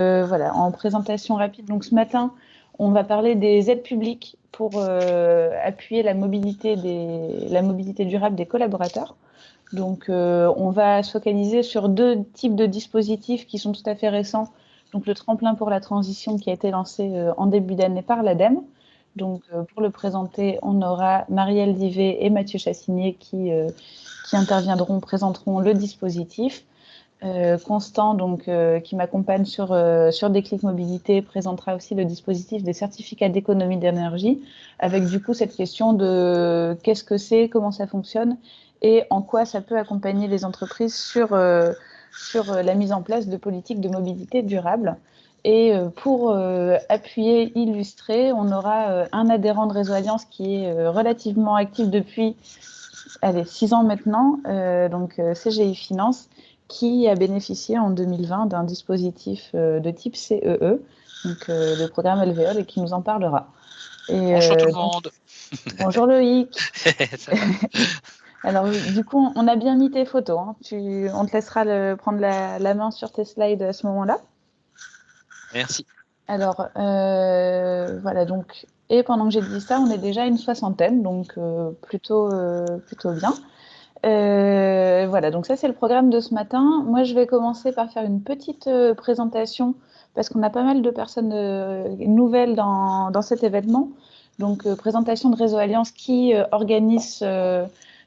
Voilà, en présentation rapide. Donc ce matin, on va parler des aides publiques pour appuyer la mobilité durable des collaborateurs. Donc on va se focaliser sur deux types de dispositifs qui sont tout à fait récents. Donc le tremplin pour la transition qui a été lancé en début d'année par l'ADEME. Donc pour le présenter, on aura Marielle Divet et Mathieu Chassinier qui présenteront le dispositif. Constant, qui m'accompagne sur Déclic Mobilité, présentera aussi le dispositif des certificats d'économie d'énergie, avec du coup cette question de qu'est-ce que c'est, comment ça fonctionne et en quoi ça peut accompagner les entreprises sur la mise en place de politiques de mobilité durable. Et pour appuyer, illustrer, on aura un adhérent de Réseau Alliance qui est relativement actif depuis 6 ans maintenant, CGI Finance, qui a bénéficié en 2020 d'un dispositif de type CEE, le programme LVEOL, et qui nous en parlera. Et, Bonjour tout le monde. Bonjour Loïc. Ça va. Alors du coup, on a bien mis tes photos. Hein. On te laissera prendre la main sur tes slides à ce moment-là. Merci. Alors voilà, donc, et pendant que j'ai dit ça, on est déjà une soixantaine, donc plutôt bien. Voilà, donc ça c'est le programme de ce matin. Moi je vais commencer par faire une petite présentation parce qu'on a pas mal de personnes nouvelles dans cet événement. Donc présentation de Réseau Alliance qui organise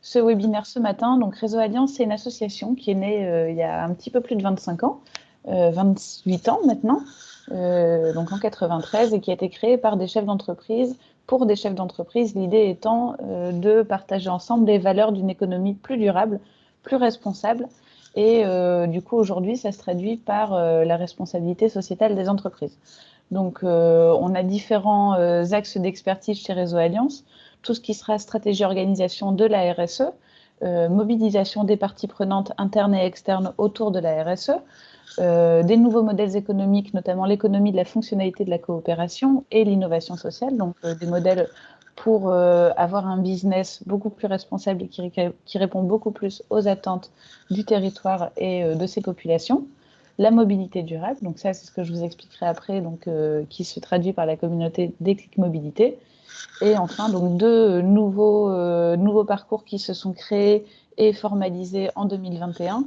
ce webinaire ce matin. Donc Réseau Alliance, c'est une association qui est née il y a un petit peu plus de 25 ans, 28 ans maintenant, donc en 93, et qui a été créée par des chefs d'entreprise pour des chefs d'entreprise, l'idée étant de partager ensemble les valeurs d'une économie plus durable, plus responsable. Et du coup, aujourd'hui, ça se traduit par la responsabilité sociétale des entreprises. Donc, on a différents axes d'expertise chez Réseau Alliance. Tout ce qui sera stratégie organisation de la RSE, mobilisation des parties prenantes internes et externes autour de la RSE, des nouveaux modèles économiques, notamment l'économie de la fonctionnalité de la coopération et l'innovation sociale, donc des modèles pour avoir un business beaucoup plus responsable et qui répond beaucoup plus aux attentes du territoire et de ses populations. La mobilité durable, donc ça c'est ce que je vous expliquerai après, donc, qui se traduit par la communauté Déclic Mobilité. Et enfin, donc deux nouveaux parcours qui se sont créés et formalisés en 2021.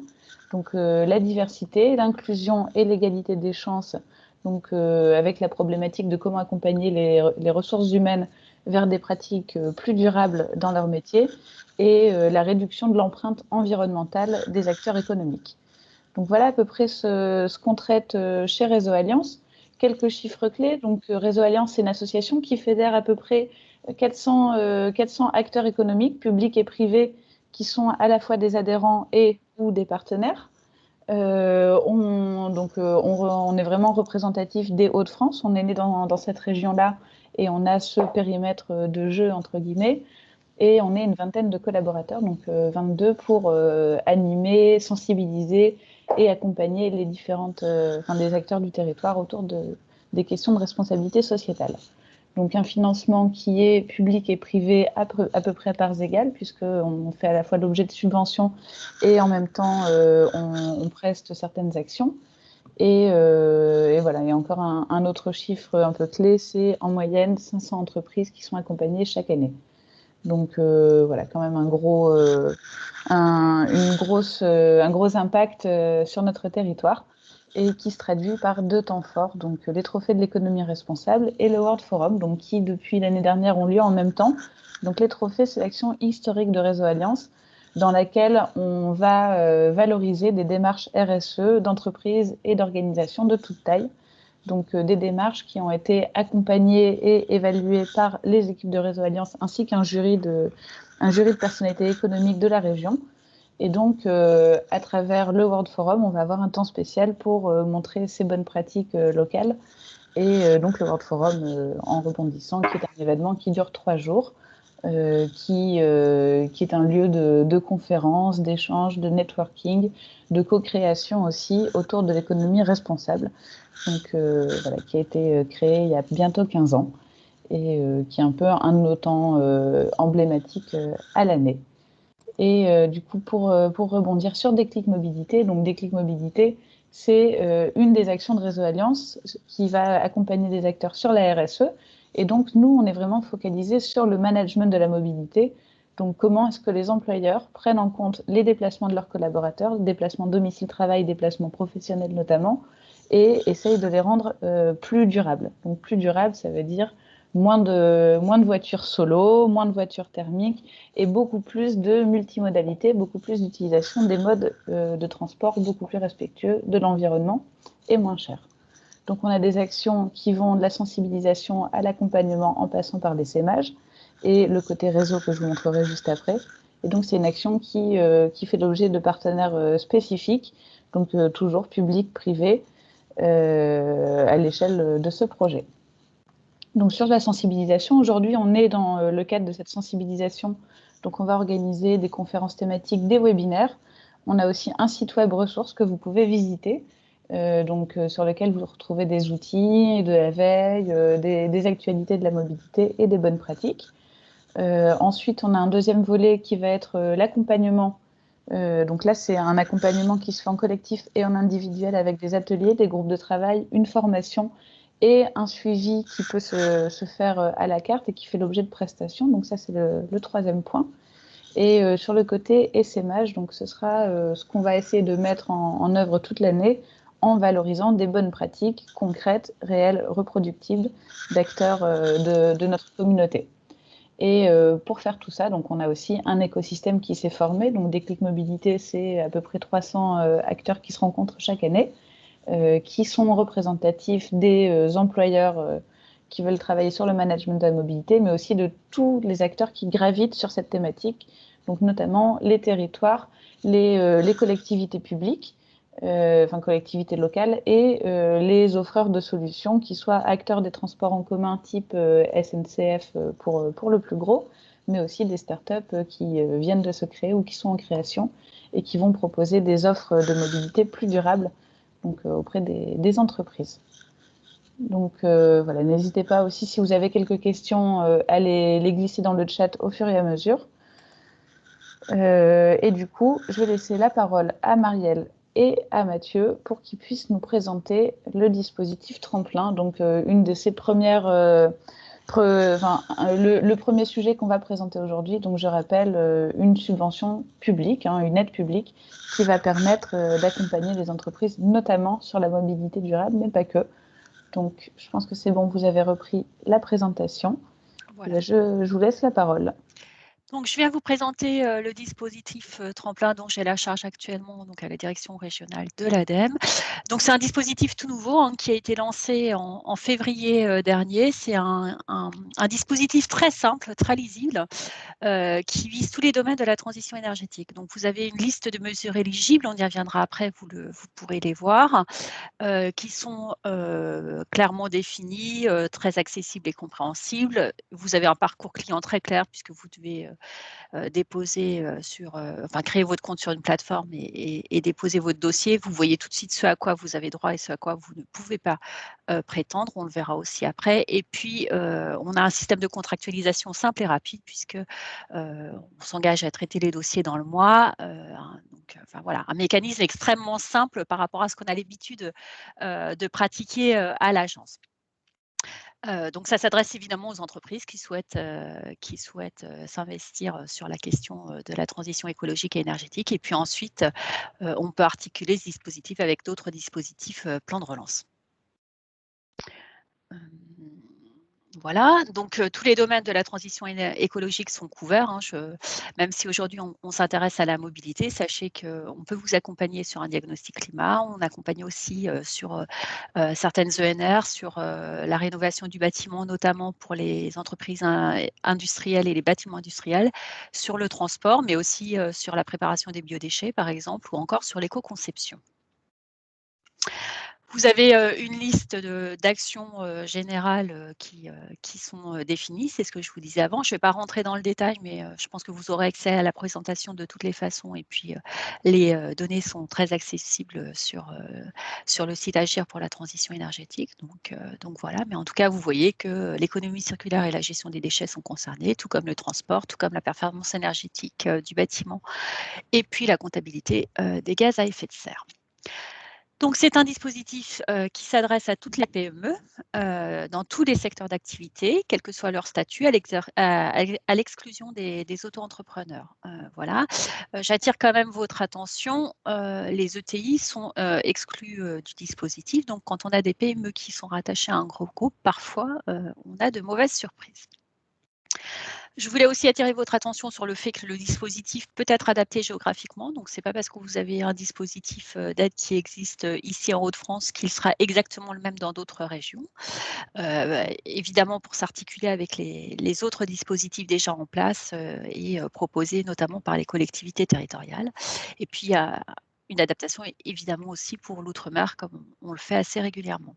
Donc la diversité, l'inclusion et l'égalité des chances, donc avec la problématique de comment accompagner les ressources humaines vers des pratiques plus durables dans leur métier, et la réduction de l'empreinte environnementale des acteurs économiques. Donc voilà à peu près ce qu'on traite chez Réseau Alliance. Quelques chiffres clés. Donc Réseau Alliance, c'est une association qui fédère à peu près 400 acteurs économiques, publics et privés, qui sont à la fois des adhérents et ou des partenaires. On est vraiment représentatif des Hauts-de-France. On est né dans cette région-là et on a ce périmètre de jeu, entre guillemets. Et on est une vingtaine de collaborateurs, donc 22 pour animer, sensibiliser et accompagner les des acteurs du territoire autour des questions de responsabilité sociétale. Donc un financement qui est public et privé à peu près à parts égales, puisqu'on fait à la fois l'objet de subventions et en même temps on preste certaines actions. Et voilà, il y a encore un autre chiffre un peu clé, c'est en moyenne 500 entreprises qui sont accompagnées chaque année. Donc voilà, quand même un gros impact sur notre territoire, et qui se traduit par deux temps forts, donc les trophées de l'économie responsable et le World Forum, donc qui depuis l'année dernière ont lieu en même temps. Donc les trophées, c'est l'action historique de Réseau Alliance, dans laquelle on va valoriser des démarches RSE d'entreprises et d'organisations de toute taille. Donc des démarches qui ont été accompagnées et évaluées par les équipes de Réseau Alliance, ainsi qu'un jury de personnalités économiques de la région. Et donc, à travers le World Forum, on va avoir un temps spécial pour montrer ces bonnes pratiques locales. Et donc, le World Forum, en rebondissant, qui est un événement qui dure 3 jours, qui est un lieu de conférences, d'échanges, de networking, de co-création aussi autour de l'économie responsable. Donc, voilà, qui a été créé il y a bientôt 15 ans et qui est un peu un de nos temps emblématiques à l'année. Et du coup, pour rebondir sur Déclic Mobilité, donc Déclic Mobilité, c'est une des actions de Réseau Alliance qui va accompagner des acteurs sur la RSE. Et donc, nous, on est vraiment focalisé sur le management de la mobilité. Donc, comment est-ce que les employeurs prennent en compte les déplacements de leurs collaborateurs, déplacements domicile-travail, déplacements professionnels notamment, et essayent de les rendre plus durables. Donc, plus durables, ça veut dire moins de voitures solo, moins de voitures thermiques et beaucoup plus de multimodalité, beaucoup plus d'utilisation des modes de transport beaucoup plus respectueux de l'environnement et moins chers. Donc on a des actions qui vont de la sensibilisation à l'accompagnement en passant par l'essaimage et le côté réseau que je vous montrerai juste après. Et donc c'est une action qui fait l'objet de partenaires spécifiques, donc toujours public, privé, à l'échelle de ce projet. Donc sur la sensibilisation, aujourd'hui on est dans le cadre de cette sensibilisation, donc on va organiser des conférences thématiques, des webinaires. On a aussi un site web ressources que vous pouvez visiter, sur lequel vous retrouvez des outils, de la veille, des actualités de la mobilité et des bonnes pratiques. Ensuite, on a un deuxième volet qui va être l'accompagnement. Donc là, c'est un accompagnement qui se fait en collectif et en individuel avec des ateliers, des groupes de travail, une formation et un suivi qui peut se faire à la carte et qui fait l'objet de prestations. Donc ça, c'est le troisième point. Et sur le côté essaimage, donc ce sera ce qu'on va essayer de mettre en œuvre toute l'année en valorisant des bonnes pratiques concrètes, réelles, reproductibles d'acteurs de notre communauté. Et pour faire tout ça, donc on a aussi un écosystème qui s'est formé. Donc Déclic Mobilité, c'est à peu près 300 acteurs qui se rencontrent chaque année, qui sont représentatifs des employeurs qui veulent travailler sur le management de la mobilité, mais aussi de tous les acteurs qui gravitent sur cette thématique, donc notamment les territoires, les collectivités publiques, collectivités locales, et les offreurs de solutions, qui soient acteurs des transports en commun type SNCF pour le plus gros, mais aussi des startups qui viennent de se créer ou qui sont en création et qui vont proposer des offres de mobilité plus durables donc, auprès des entreprises. Donc voilà, n'hésitez pas aussi, si vous avez quelques questions, à les glisser dans le chat au fur et à mesure. Et du coup, je vais laisser la parole à Marielle et à Mathieu pour qu'ils puissent nous présenter le dispositif Tremplin, donc une de ces premières... le premier sujet qu'on va présenter aujourd'hui, donc je rappelle, une subvention publique, une aide publique qui va permettre d'accompagner les entreprises, notamment sur la mobilité durable, mais pas que. Donc je pense que c'est bon, vous avez repris la présentation. Voilà. Je vous laisse la parole. Donc, je viens vous présenter le dispositif Tremplin dont j'ai la charge actuellement donc à la direction régionale de l'ADEME. Donc, c'est un dispositif tout nouveau qui a été lancé en février dernier. C'est un dispositif très simple, très lisible, qui vise tous les domaines de la transition énergétique. Donc, vous avez une liste de mesures éligibles, on y reviendra après, vous pourrez les voir, qui sont clairement définies, très accessibles et compréhensibles. Vous avez un parcours client très clair puisque vous devez déposer créer votre compte sur une plateforme et déposer votre dossier. Vous voyez tout de suite ce à quoi vous avez droit et ce à quoi vous ne pouvez pas prétendre. On le verra aussi après. Et puis, on a un système de contractualisation simple et rapide puisque on s'engage à traiter les dossiers dans le mois. Voilà, un mécanisme extrêmement simple par rapport à ce qu'on a l'habitude de pratiquer à l'agence. Donc, ça s'adresse évidemment aux entreprises qui souhaitent s'investir sur la question de la transition écologique et énergétique. Et puis ensuite, on peut articuler ce dispositif avec d'autres dispositifs plan de relance. Voilà, donc tous les domaines de la transition écologique sont couverts. Même si aujourd'hui on s'intéresse à la mobilité, sachez qu'on peut vous accompagner sur un diagnostic climat, on accompagne aussi sur certaines ENR, sur la rénovation du bâtiment, notamment pour les entreprises industrielles et les bâtiments industriels, sur le transport, mais aussi sur la préparation des biodéchets, par exemple, ou encore sur l'éco-conception. Vous avez une liste d'actions générales qui sont définies, c'est ce que je vous disais avant. Je ne vais pas rentrer dans le détail, mais je pense que vous aurez accès à la présentation de toutes les façons. Et puis, les données sont très accessibles sur le site Agir pour la transition énergétique. Donc voilà, mais en tout cas, vous voyez que l'économie circulaire et la gestion des déchets sont concernés, tout comme le transport, tout comme la performance énergétique du bâtiment, et puis la comptabilité des gaz à effet de serre. Donc, c'est un dispositif qui s'adresse à toutes les PME dans tous les secteurs d'activité, quel que soit leur statut, à l'exclusion des auto-entrepreneurs. Voilà. J'attire quand même votre attention. Les ETI sont exclus du dispositif. Donc, quand on a des PME qui sont rattachées à un gros groupe, parfois, on a de mauvaises surprises. Je voulais aussi attirer votre attention sur le fait que le dispositif peut être adapté géographiquement. Donc, ce n'est pas parce que vous avez un dispositif d'aide qui existe ici en Hauts-de-France qu'il sera exactement le même dans d'autres régions. Évidemment, pour s'articuler avec les autres dispositifs déjà en place et proposés notamment par les collectivités territoriales. Et puis, il y a une adaptation évidemment aussi pour l'outre-mer, comme on le fait assez régulièrement.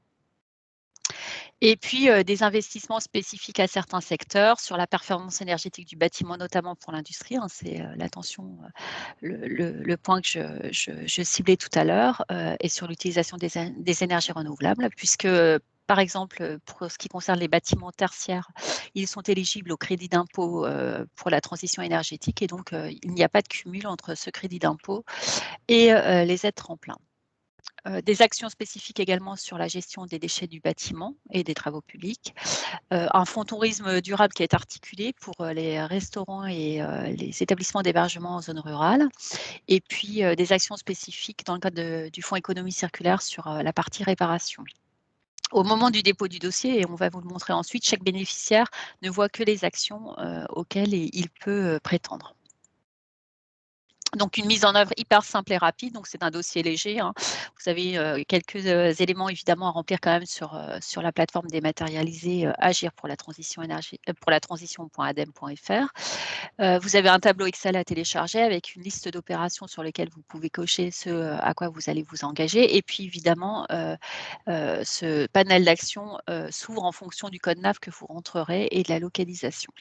Et puis, des investissements spécifiques à certains secteurs sur la performance énergétique du bâtiment, notamment pour l'industrie. Hein, c'est l'attention, le point que je ciblais tout à l'heure, et sur l'utilisation des énergies renouvelables, puisque, par exemple, pour ce qui concerne les bâtiments tertiaires, ils sont éligibles au crédit d'impôt pour la transition énergétique et donc il n'y a pas de cumul entre ce crédit d'impôt et les aides tremplin. Des actions spécifiques également sur la gestion des déchets du bâtiment et des travaux publics. Un fonds tourisme durable qui est articulé pour les restaurants et les établissements d'hébergement en zone rurale. Et puis des actions spécifiques dans le cadre du fonds économie circulaire sur la partie réparation. Au moment du dépôt du dossier, et on va vous le montrer ensuite, chaque bénéficiaire ne voit que les actions auxquelles il peut prétendre. Donc, une mise en œuvre hyper simple et rapide. Donc, c'est un dossier léger. Hein. Vous avez quelques éléments évidemment à remplir quand même sur la plateforme dématérialisée Agir pour la transition pour la transition.adem.fr. Vous avez un tableau Excel à télécharger avec une liste d'opérations sur lesquelles vous pouvez cocher ce à quoi vous allez vous engager. Et puis, évidemment, ce panel d'actions s'ouvre en fonction du code NAV que vous rentrerez et de la localisation.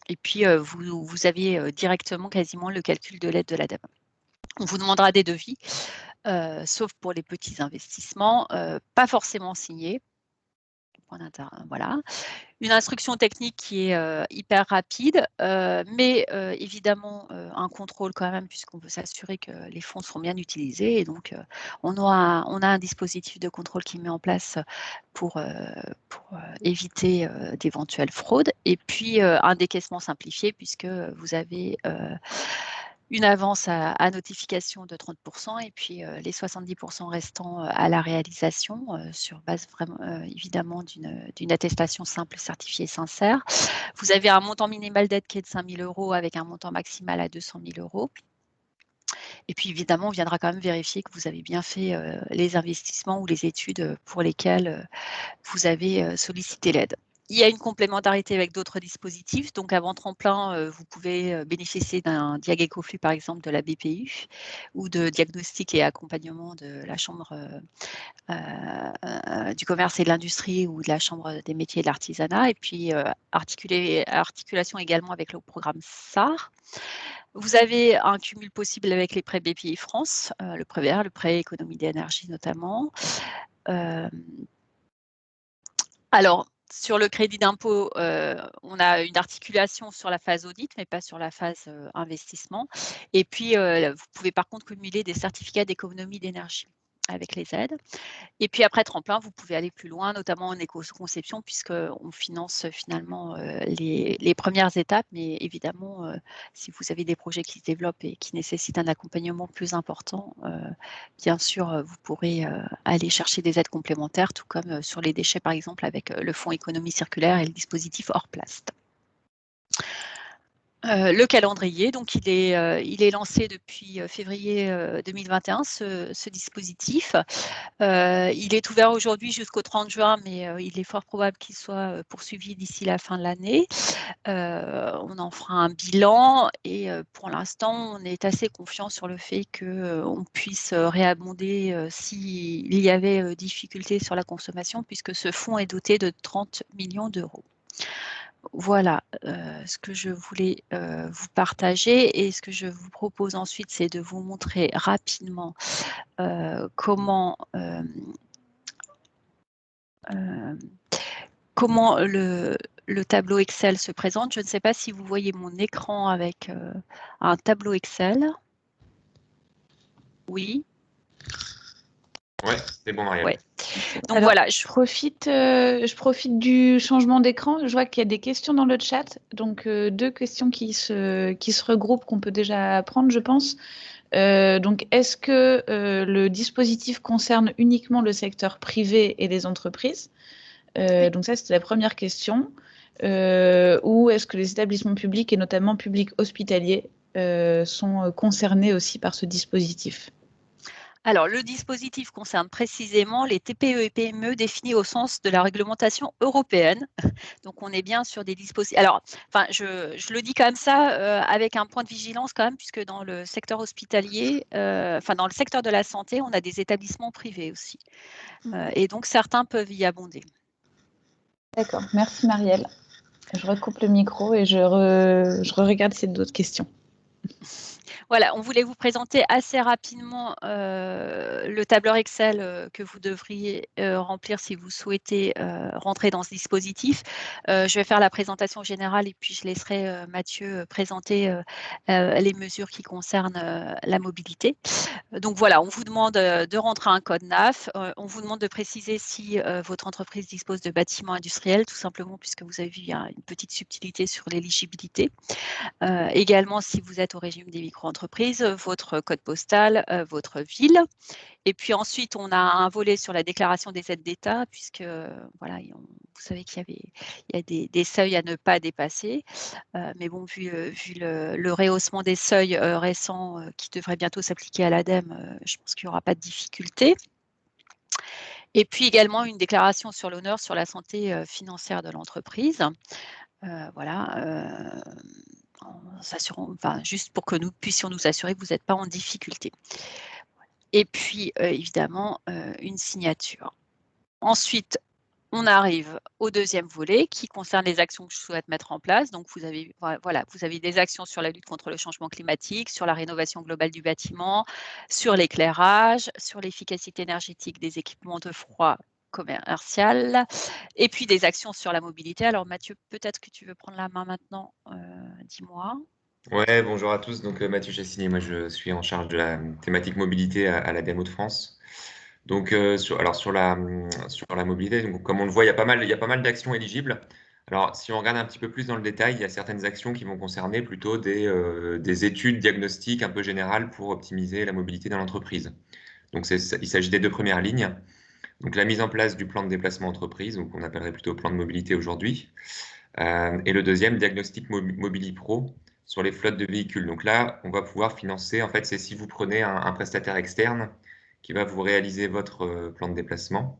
Et puis, vous avez directement quasiment le calcul de l'aide de l'ADEME. On vous demandera des devis, sauf pour les petits investissements, pas forcément signés. Voilà. Une instruction technique qui est hyper rapide, mais évidemment un contrôle quand même puisqu'on veut s'assurer que les fonds sont bien utilisés et donc on a un dispositif de contrôle qui est mis en place pour éviter d'éventuelles fraudes et puis un décaissement simplifié puisque vous avez une avance à notification de 30% et puis les 70% restants à la réalisation sur base vraiment évidemment d'une attestation simple, certifiée, sincère. Vous avez un montant minimal d'aide qui est de 5 000 € avec un montant maximal à 200 000 €. Et puis évidemment, on viendra quand même vérifier que vous avez bien fait les investissements ou les études pour lesquels vous avez sollicité l'aide. Il y a une complémentarité avec d'autres dispositifs. Donc, avant tremplin, vous pouvez bénéficier d'un Diag Ecoflux, par exemple, de la BPU ou de diagnostic et accompagnement de la Chambre du commerce et de l'industrie ou de la Chambre des métiers et de l'artisanat. Et puis, articulation également avec le programme SAR. Vous avez un cumul possible avec les prêts BPI France, le prêt vert, le prêt économie d'énergie notamment. Alors, sur le crédit d'impôt, on a une articulation sur la phase audit, mais pas sur la phase investissement. Et puis, vous pouvez par contre cumuler des certificats d'économie d'énergie avec les aides. Et puis après tremplin, vous pouvez aller plus loin, notamment en éco-conception, puisqu'on finance finalement les premières étapes. Mais évidemment, si vous avez des projets qui se développent et qui nécessitent un accompagnement plus important, bien sûr, vous pourrez aller chercher des aides complémentaires, tout comme sur les déchets, par exemple, avec le fonds économie circulaire et le dispositif Orplast. Le calendrier, donc il est lancé depuis février 2021, ce dispositif. Il est ouvert aujourd'hui jusqu'au 30 juin, mais il est fort probable qu'il soit poursuivi d'ici la fin de l'année. On en fera un bilan et pour l'instant, on est assez confiant sur le fait qu'on puisse réabonder s'il y avait difficulté sur la consommation, puisque ce fonds est doté de 30 millions €. Voilà ce que je voulais vous partager et ce que je vous propose ensuite, c'est de vous montrer rapidement comment le tableau Excel se présente. Je ne sais pas si vous voyez mon écran avec un tableau Excel. Oui. Ouais, c'est bon, Marielle. Ouais. Donc Alors, voilà, je profite du changement d'écran. Je vois qu'il y a des questions dans le chat. Donc, deux questions qui se regroupent qu'on peut déjà prendre, je pense. Donc, est-ce que le dispositif concerne uniquement le secteur privé et les entreprises? Oui. Donc ça, c'était la première question. Ou est-ce que les établissements publics et notamment publics hospitaliers sont concernés aussi par ce dispositif? Alors, le dispositif concerne précisément les TPE et PME définis au sens de la réglementation européenne. Donc, on est bien sur des dispositifs. Alors, enfin, je le dis comme ça avec un point de vigilance quand même, puisque dans le secteur hospitalier, dans le secteur de la santé, on a des établissements privés aussi. Et donc, certains peuvent y abonder. D'accord, merci Marielle. Je recoupe le micro et je regarde ces d'autres questions. Voilà, on voulait vous présenter assez rapidement le tableur Excel que vous devriez remplir si vous souhaitez rentrer dans ce dispositif. Je vais faire la présentation générale et puis je laisserai Mathieu présenter les mesures qui concernent la mobilité. Donc voilà, on vous demande de rentrer un code NAF. On vous demande de préciser si votre entreprise dispose de bâtiments industriels, tout simplement puisque vous avez vu, il y a une petite subtilité sur l'éligibilité. Également, si vous êtes au régime des micro-entreprises, votre code postal, votre ville. Et puis ensuite, on a un volet sur la déclaration des aides d'État, puisque voilà, vous savez qu'il y a des seuils à ne pas dépasser. Mais bon, vu le rehaussement des seuils récents qui devrait bientôt s'appliquer à l'ADEME, je pense qu'il n'y aura pas de difficulté. Et puis également une déclaration sur l'honneur sur la santé financière de l'entreprise. Voilà. Juste pour que nous puissions nous assurer que vous n'êtes pas en difficulté. Et puis, évidemment, une signature. Ensuite, on arrive au deuxième volet qui concerne les actions que je souhaite mettre en place. Donc, vous avez des actions sur la lutte contre le changement climatique, sur la rénovation globale du bâtiment, sur l'éclairage, sur l'efficacité énergétique des équipements de froid commercial, et puis des actions sur la mobilité. Alors, Mathieu, peut-être que tu veux prendre la main maintenant, dis-moi. Ouais, bonjour à tous. Donc, Mathieu Chassigny, moi, je suis en charge de la thématique mobilité à la l'ADEME de France. Donc, sur la mobilité, donc, comme on le voit, il y a pas mal d'actions éligibles. Alors, si on regarde un petit peu plus dans le détail, il y a certaines actions qui vont concerner plutôt des études diagnostiques un peu générales pour optimiser la mobilité dans l'entreprise. Donc, il s'agit des deux premières lignes. Donc, la mise en place du plan de déplacement entreprise, donc on appellerait plutôt plan de mobilité aujourd'hui. Et le deuxième, diagnostic Mobili Pro sur les flottes de véhicules. Donc là, on va pouvoir financer, en fait, c'est si vous prenez un prestataire externe qui va vous réaliser votre plan de déplacement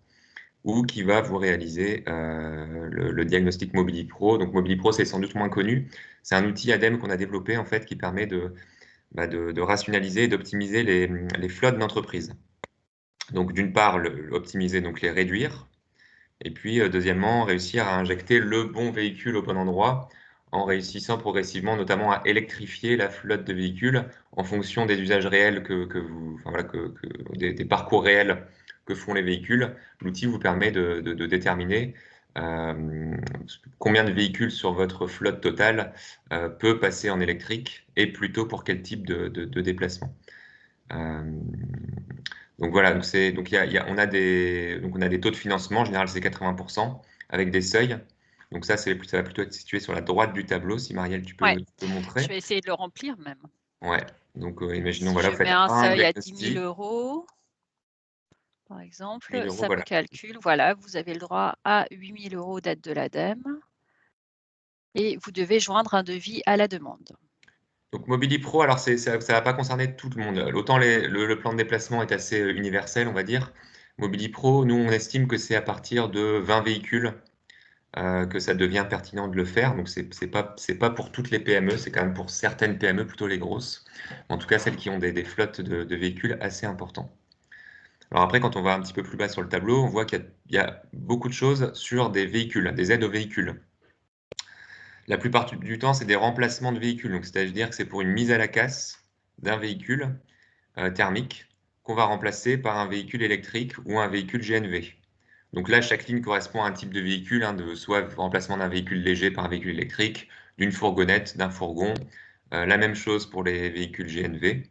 ou qui va vous réaliser le diagnostic Mobili Pro. Donc Mobili Pro, c'est sans doute moins connu. C'est un outil ADEME qu'on a développé, en fait, qui permet de rationaliser et d'optimiser les flottes d'entreprise. Donc d'une part, optimiser, donc les réduire, et puis, deuxièmement, réussir à injecter le bon véhicule au bon endroit en réussissant progressivement, notamment à électrifier la flotte de véhicules en fonction des usages réels des parcours réels que font les véhicules. L'outil vous permet de déterminer combien de véhicules sur votre flotte totale peut passer en électrique et plutôt pour quel type de déplacement. Donc voilà, on a des taux de financement, en général c'est 80%, avec des seuils. Donc ça va plutôt être situé sur la droite du tableau, si Marielle, tu peux montrer. Je vais essayer de le remplir même. Ouais, donc imaginons, Si voilà, je vous faites mets un seuil à 10 diagnostic. 000 €, par exemple, 1000 €, ça voilà. me calcule, voilà, vous avez le droit à 8 000 € d'aide de l'ADEME et vous devez joindre un devis à la demande. Donc Mobili Pro, alors ça ne va pas concerner tout le monde. Autant le plan de déplacement est assez universel, on va dire. Mobili Pro, nous, on estime que c'est à partir de 20 véhicules que ça devient pertinent de le faire. Donc, c'est pas pour toutes les PME, c'est quand même pour certaines PME, plutôt les grosses. En tout cas, celles qui ont des flottes de véhicules assez importants. Alors après, quand on va un petit peu plus bas sur le tableau, on voit qu'il y a beaucoup de choses sur des véhicules, des aides aux véhicules. La plupart du temps, c'est des remplacements de véhicules. Donc, c'est-à-dire que c'est pour une mise à la casse d'un véhicule thermique qu'on va remplacer par un véhicule électrique ou un véhicule GNV. Donc là, chaque ligne correspond à un type de véhicule, soit remplacement d'un véhicule léger par un véhicule électrique, d'une fourgonnette, d'un fourgon. La même chose pour les véhicules GNV.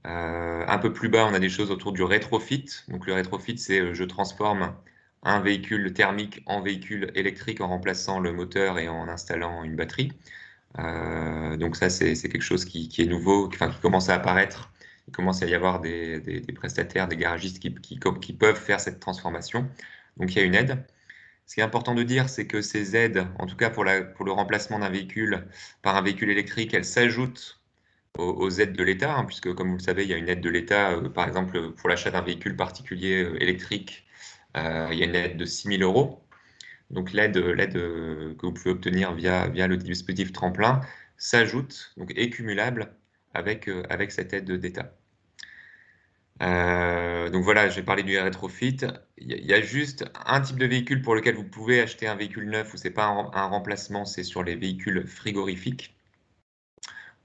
Un peu plus bas, on a des choses autour du rétrofit. Donc le rétrofit, c'est je transforme un véhicule thermique en véhicule électrique en remplaçant le moteur et en installant une batterie. Donc ça, c'est quelque chose qui est nouveau, qui commence à apparaître. Il commence à y avoir des prestataires, des garagistes qui peuvent faire cette transformation. Donc il y a une aide. Ce qui est important de dire, c'est que ces aides, en tout cas pour le remplacement d'un véhicule par un véhicule électrique, elles s'ajoutent aux aides de l'État, hein, puisque comme vous le savez, il y a une aide de l'État, par exemple pour l'achat d'un véhicule particulier électrique, il y a une aide de 6 000 €. Donc l'aide que vous pouvez obtenir via le dispositif Tremplin s'ajoute, donc est cumulable avec cette aide d'État. Donc voilà, j'ai parlé du rétrofit. Il y a juste un type de véhicule pour lequel vous pouvez acheter un véhicule neuf où c'est pas un remplacement, c'est sur les véhicules frigorifiques,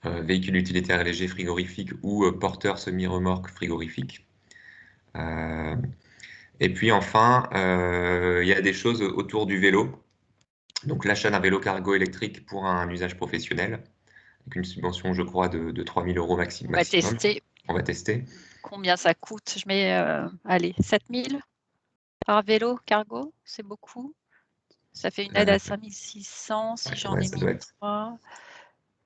véhicules utilitaires légers frigorifiques ou porteurs semi-remorques frigorifiques. Et puis enfin, il y a des choses autour du vélo. Donc l'achat d'un vélo cargo électrique pour un usage professionnel, avec une subvention, je crois, de 3 000 € maximum. On va tester. On va tester. Combien ça coûte? Je mets, allez, 7 000 par vélo cargo, c'est beaucoup. Ça fait une aide à 5 600 si j'en ai mis 3.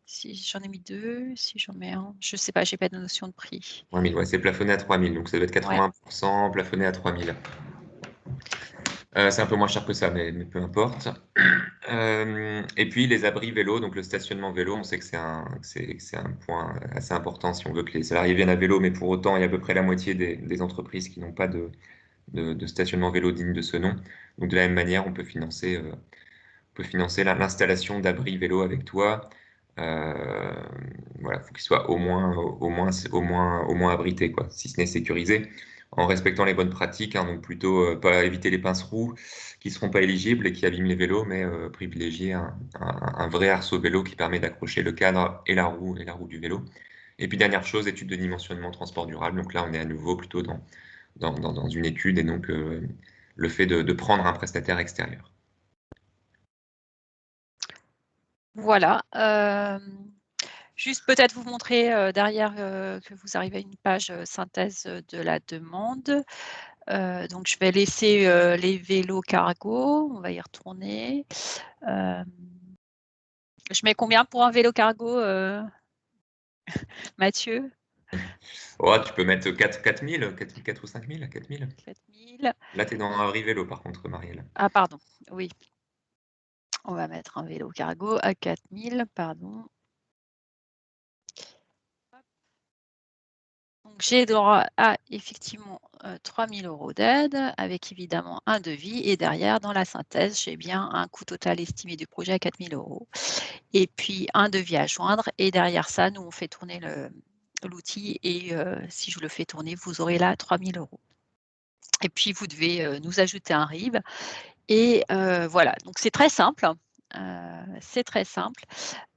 Si j'en ai mis 2, si j'en mets 1, je sais pas, j'ai pas de notion de prix. 3 000, ouais, c'est plafonné à 3 000, donc ça doit être 80% plafonné à 3 000. C'est un peu moins cher que ça, mais peu importe. Et puis les abris vélo, donc le stationnement vélo, on sait que c'est un point assez important si on veut que les salariés viennent à vélo, mais pour autant, il y a à peu près la moitié des entreprises qui n'ont pas de stationnement vélo digne de ce nom. Donc de la même manière, on peut financer l'installation d'abris vélo avec toi. Voilà, faut qu'il soit au moins abrité, quoi, si ce n'est sécurisé, en respectant les bonnes pratiques, hein, donc plutôt pas éviter les pince-roues qui ne seront pas éligibles et qui abîment les vélos, mais privilégier un vrai arceau vélo qui permet d'accrocher le cadre et la roue du vélo. Et puis dernière chose, étude de dimensionnement transport durable. Donc là, on est à nouveau plutôt dans une étude et donc le fait de prendre un prestataire extérieur. Voilà. Juste peut-être vous montrer derrière que vous arrivez à une page synthèse de la demande. Donc je vais laisser les vélos cargo, on va y retourner. Je mets combien pour un vélo cargo, Mathieu? Oh, tu peux mettre 4 000 ou 5 000, 4 000. 4 000. Là, tu es dans un abri vélo, par contre, Marielle. Ah, pardon, oui. On va mettre un vélo cargo à 4 000, pardon. Donc, j'ai droit à effectivement 3 000 € d'aide, avec évidemment un devis. Et derrière, dans la synthèse, j'ai bien un coût total estimé du projet à 4 000 €. Et puis, un devis à joindre. Et derrière ça, nous, on fait tourner l'outil. Et si je le fais tourner, vous aurez là 3 000 €. Et puis, vous devez nous ajouter un RIB. Et voilà, donc c'est très simple. C'est très simple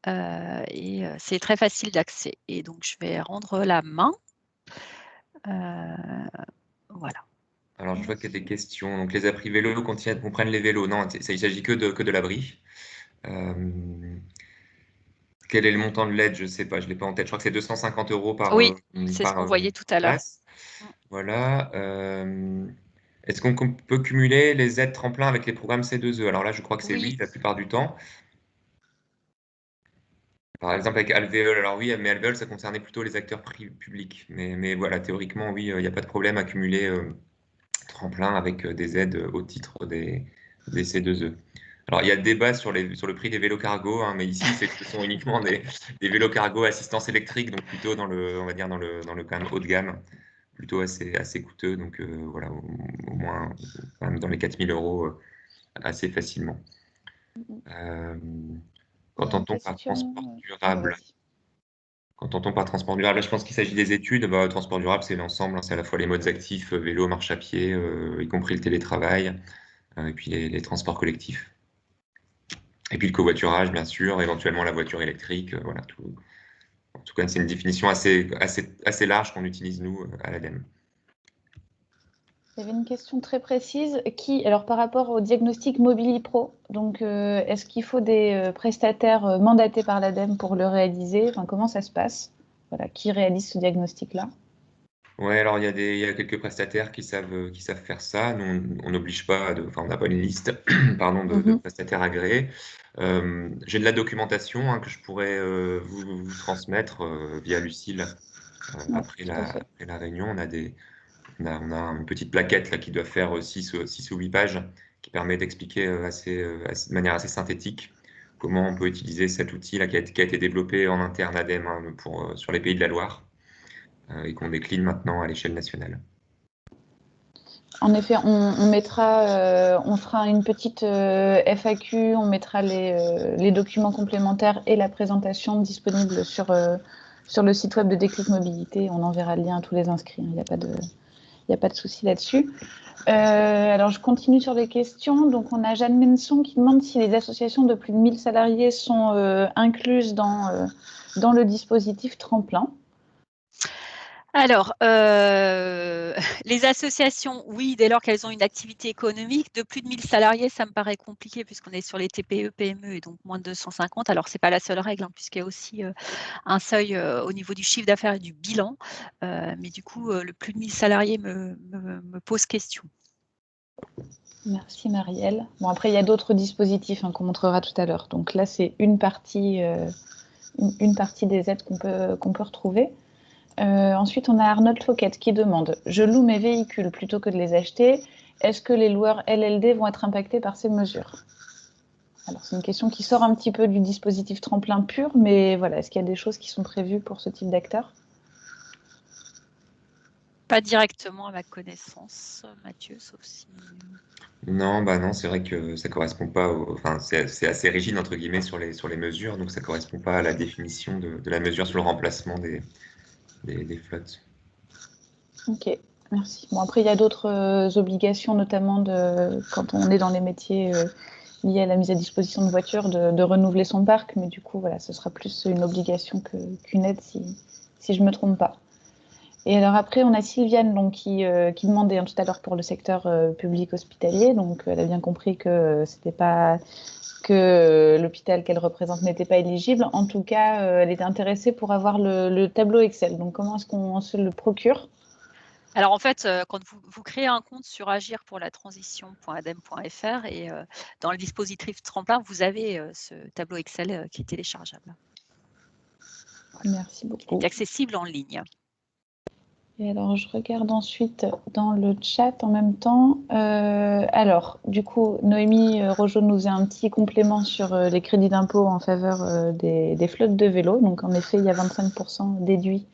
et c'est très facile d'accès. Et donc, je vais rendre la main. Voilà. Alors, je vois qu'il y a des questions. Donc, les abris vélos comprennent les vélos. Non, il ne s'agit que de l'abri. Quel est le montant de l'aide? Je ne sais pas, je ne l'ai pas en tête. Je crois que c'est 250 € par Oui, c'est ce qu'on voyait tout à l'heure. Voilà. Est-ce qu'on peut cumuler les aides tremplin avec les programmes C2E? Alors là, je crois que c'est oui la plupart du temps. Par exemple, avec Alvéole, alors oui, mais Alvéole, ça concernait plutôt les acteurs publics. Mais voilà, théoriquement, oui, il n'y a pas de problème à cumuler tremplin avec des aides au titre des C2E. Alors, il y a débat sur le prix des vélos cargo, hein, mais ici, ce sont uniquement des vélos cargo assistance électrique, donc plutôt on va dire dans le quand même haut de gamme, plutôt assez coûteux. Donc voilà, au moins quand même dans les 4 000 € assez facilement. Quand on tombe par transport durable, je pense qu'il s'agit des études. Transport durable, c'est l'ensemble, hein, c'est à la fois les modes actifs, vélo, marche à pied, y compris le télétravail, et puis les transports collectifs. Et puis le covoiturage, bien sûr, éventuellement la voiture électrique, voilà tout. En tout cas, c'est une définition assez large qu'on utilise, nous, à l'ADEME. Il y avait une question très précise alors par rapport au diagnostic MobiliPro, donc est-ce qu'il faut des prestataires mandatés par l'ADEME pour le réaliser? Enfin, comment ça se passe? voilà, qui réalise ce diagnostic-là? Ouais, alors il y a quelques prestataires qui savent faire ça. Nous, on n'oblige pas, enfin, on n'a pas une liste, pardon, de prestataires agréés. J'ai de la documentation que je pourrais vous transmettre via Lucille après la réunion. On a une petite plaquette là qui doit faire 6 ou 8 pages qui permet d'expliquer de manière assez synthétique comment on peut utiliser cet outil là qui a été développé en interne ADEME sur les Pays de la Loire et qu'on décline maintenant à l'échelle nationale. En effet, on fera une petite FAQ, on mettra les documents complémentaires et la présentation disponible sur le site web de Déclic Mobilité. On enverra le lien à tous les inscrits, il n'y a pas de souci là-dessus. Alors, je continue sur les questions. Donc, on a Jeanne Menson qui demande si les associations de plus de 1000 salariés sont incluses dans le dispositif tremplin. Alors, les associations, oui, dès lors qu'elles ont une activité économique. De plus de 1000 salariés, ça me paraît compliqué puisqu'on est sur les TPE, PME et donc moins de 250. Alors, ce n'est pas la seule règle, puisqu'il y a aussi un seuil au niveau du chiffre d'affaires et du bilan. Mais du coup, le plus de 1000 salariés me pose question. Merci Marielle. Bon, après, il y a d'autres dispositifs qu'on montrera tout à l'heure. Donc là, c'est une partie des aides qu'on peut retrouver. Ensuite, on a Arnold Fouquet qui demande « Je loue mes véhicules plutôt que de les acheter. Est-ce que les loueurs LLD vont être impactés par ces mesures ?» Alors, c'est une question qui sort un petit peu du dispositif tremplin pur, mais voilà, est-ce qu'il y a des choses qui sont prévues pour ce type d'acteurs? Pas directement à ma connaissance, Mathieu, sauf si… Non, non, c'est vrai que ça correspond pas enfin, c'est assez rigide entre guillemets sur les mesures, donc ça correspond pas à la définition de la mesure sur le remplacement des flottes. Ok, merci. Bon, après, il y a d'autres obligations, notamment quand on est dans les métiers liés à la mise à disposition de voitures, de renouveler son parc, mais du coup, voilà, ce sera plus une obligation qu'une aide, si je ne me trompe pas. Et alors après, on a Sylviane donc, qui demandait tout à l'heure pour le secteur public hospitalier. Donc, elle a bien compris que c'était pas que l'hôpital qu'elle représente n'était pas éligible. En tout cas, elle était intéressée pour avoir le tableau Excel. Donc, comment est-ce qu'on se le procure? Alors en fait, quand vous créez un compte sur agir pour la transition.adem.fr et dans le dispositif tremplin, vous avez ce tableau Excel qui est téléchargeable. Merci beaucoup. Il est accessible en ligne. Et alors, je regarde ensuite dans le chat en même temps. Alors, du coup, Noémie Rojo nous a un petit complément sur les crédits d'impôt en faveur des flottes de vélos. Donc, en effet, il y a 25% déduits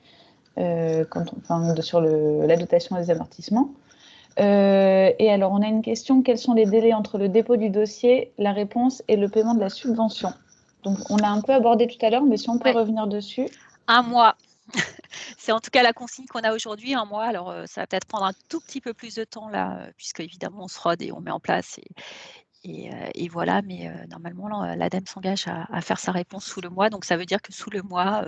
sur la dotation des amortissements. Et alors, on a une question. Quels sont les délais entre le dépôt du dossier, la réponse et le paiement de la subvention? Donc, on l'a un peu abordé tout à l'heure, mais si on peut revenir dessus. 1 mois. C'est en tout cas la consigne qu'on a aujourd'hui, 1 mois. Alors, ça va peut-être prendre un tout petit peu plus de temps là, puisque évidemment on se rôde et on met en place et voilà. Mais normalement, l'ADEME s'engage à faire sa réponse sous le mois. Donc, ça veut dire que sous le mois,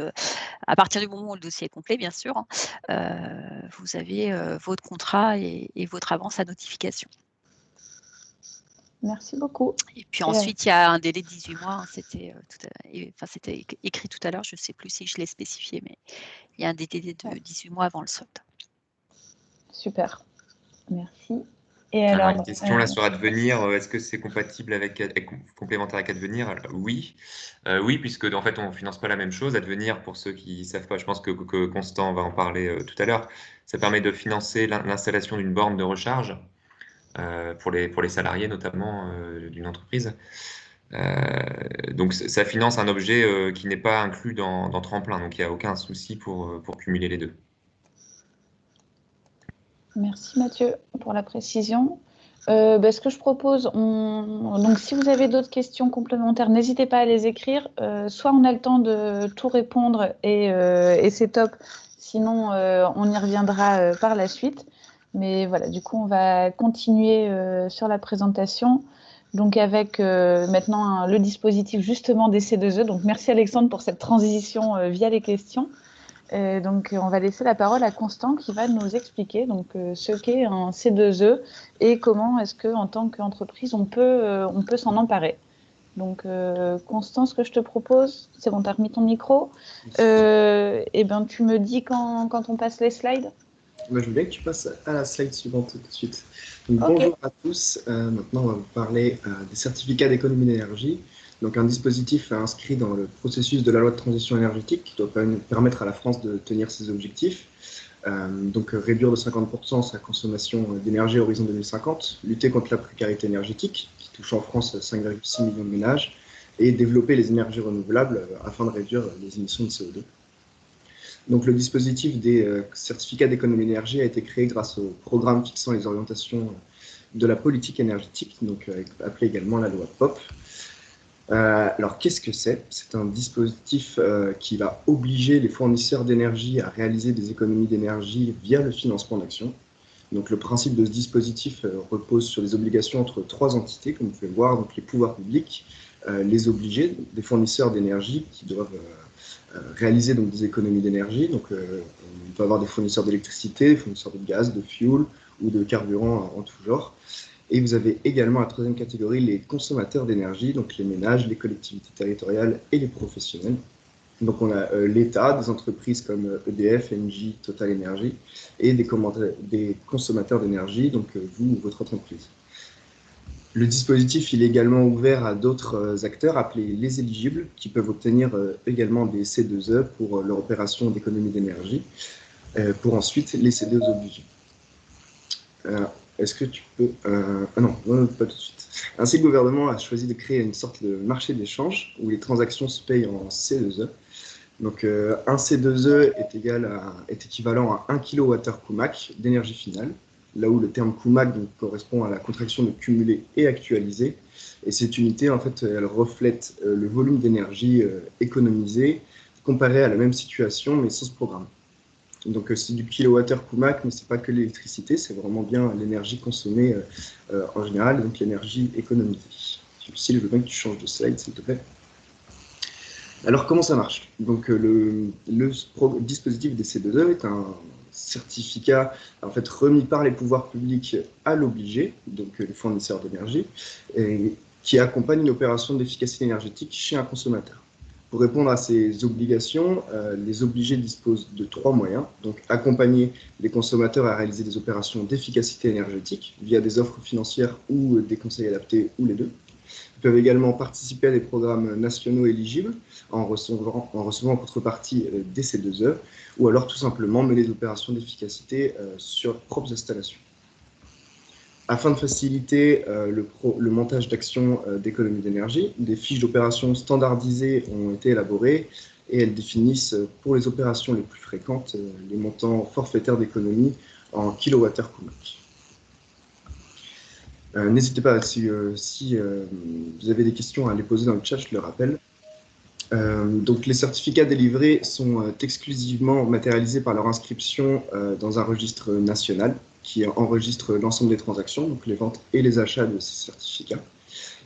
à partir du moment où le dossier est complet, bien sûr, vous avez votre contrat et votre avance à notification. Merci beaucoup. Et puis ensuite, il y a un délai de 18 mois. C'était écrit tout à l'heure. Je ne sais plus si je l'ai spécifié, mais il y a un délai de 18 mois avant le solde. Super. Merci. Et alors une question là sur Advenir, est-ce que c'est compatible complémentaire avec Advenir? Oui. Oui, puisque en fait, on ne finance pas la même chose. Advenir, pour ceux qui ne savent pas, je pense que Constant va en parler tout à l'heure, ça permet de financer l'installation d'une borne de recharge. Pour les salariés notamment d'une entreprise. Donc ça finance un objet qui n'est pas inclus dans Tremplin, donc il n'y a aucun souci pour cumuler les deux. Merci Mathieu pour la précision. Ce que je propose, donc si vous avez d'autres questions complémentaires, n'hésitez pas à les écrire. Soit on a le temps de tout répondre et c'est top, sinon on y reviendra par la suite. Mais voilà, du coup, on va continuer sur la présentation. Donc, avec maintenant le dispositif justement des C2E. Donc, merci Alexandre pour cette transition via les questions. Donc, on va laisser la parole à Constant qui va nous expliquer ce qu'est un C2E et comment est-ce qu'en tant qu'entreprise, on peut s'en emparer. Donc, Constance, ce que je te propose, c'est bon, tu as remis ton micro. Et ben, tu me dis quand on passe les slides. Moi, je veux bien que tu passes à la slide suivante tout de suite. Donc, Okay. Bonjour à tous. Maintenant, on va vous parler des certificats d'économie d'énergie. Donc, un dispositif inscrit dans le processus de la loi de transition énergétique qui doit permettre à la France de tenir ses objectifs. Donc, réduire de 50% sa consommation d'énergie à horizon 2050, lutter contre la précarité énergétique qui touche en France 5,6 millions de ménages et développer les énergies renouvelables afin de réduire les émissions de CO2. Donc, le dispositif des certificats d'économie d'énergie a été créé grâce au programme fixant les orientations de la politique énergétique, donc appelé également la loi POP. Alors, qu'est-ce que c'est? C'est un dispositif qui va obliger les fournisseurs d'énergie à réaliser des économies d'énergie via le financement d'actions. Donc, le principe de ce dispositif repose sur les obligations entre trois entités, comme vous pouvez le voir, donc les pouvoirs publics, les obligés, des fournisseurs d'énergie qui doivent réaliser donc des économies d'énergie. Donc, on peut avoir des fournisseurs d'électricité, des fournisseurs de gaz, de fuel ou de carburant en tout genre. Et vous avez également la troisième catégorie, les consommateurs d'énergie, donc les ménages, les collectivités territoriales et les professionnels. Donc on a l'État, des entreprises comme EDF, Engie, Total Energy, et des consommateurs d'énergie, donc vous ou votre entreprise. Le dispositif il est également ouvert à d'autres acteurs appelés les éligibles, qui peuvent obtenir également des C2E pour leur opération d'économie d'énergie, pour ensuite les céder aux obligés. Est-ce que tu peux... non, pas tout de suite. Ainsi, le gouvernement a choisi de créer une sorte de marché d'échange où les transactions se payent en C2E. Donc, un C2E est équivalent à 1 kWh Comac d'énergie finale, là où le terme Comac donc, correspond à la contraction de cumulé et actualisé. Et cette unité, en fait, elle reflète le volume d'énergie économisé comparé à la même situation, mais sans ce programme. Donc, c'est du kilowattheure Comac, mais ce n'est pas que l'électricité, c'est vraiment bien l'énergie consommée en général, donc l'énergie économisée. Si je veux bien que tu changes de slide, s'il te plaît. Alors, comment ça marche? Donc, le dispositif des C2E est un certificat en fait, remis par les pouvoirs publics à l'obligé, donc les fournisseurs d'énergie, qui accompagne une opération d'efficacité énergétique chez un consommateur. Pour répondre à ces obligations, les obligés disposent de trois moyens. Donc, accompagner les consommateurs à réaliser des opérations d'efficacité énergétique via des offres financières ou des conseils adaptés ou les deux. Ils peuvent également participer à des programmes nationaux éligibles en recevant en contrepartie des C2E ou alors tout simplement mener des opérations d'efficacité sur leurs propres installations. Afin de faciliter le montage d'actions d'économie d'énergie, des fiches d'opérations standardisées ont été élaborées et elles définissent pour les opérations les plus fréquentes les montants forfaitaires d'économie en kilowattheure Comac. N'hésitez pas, si vous avez des questions à les poser dans le chat, je le rappelle. Donc les certificats délivrés sont exclusivement matérialisés par leur inscription dans un registre national qui enregistre l'ensemble des transactions, donc les ventes et les achats de ces certificats,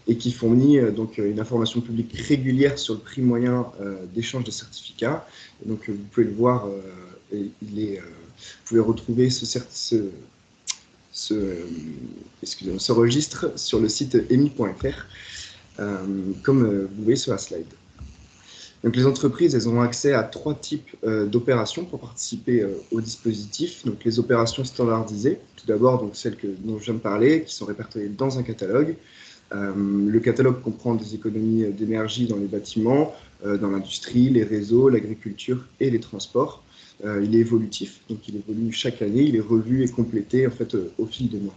et qui fournit donc une information publique régulière sur le prix moyen d'échange des certificats. Et donc vous pouvez le voir, vous pouvez retrouver ce registre sur le site emi.fr, comme vous voyez sur la slide. Donc, les entreprises, elles ont accès à trois types d'opérations pour participer au dispositif. Donc, les opérations standardisées, tout d'abord, donc celles dont je viens de parler, qui sont répertoriées dans un catalogue. Le catalogue comprend des économies d'énergie dans les bâtiments, dans l'industrie, les réseaux, l'agriculture et les transports. Il est évolutif, donc il évolue chaque année, il est revu et complété en fait, au fil des mois.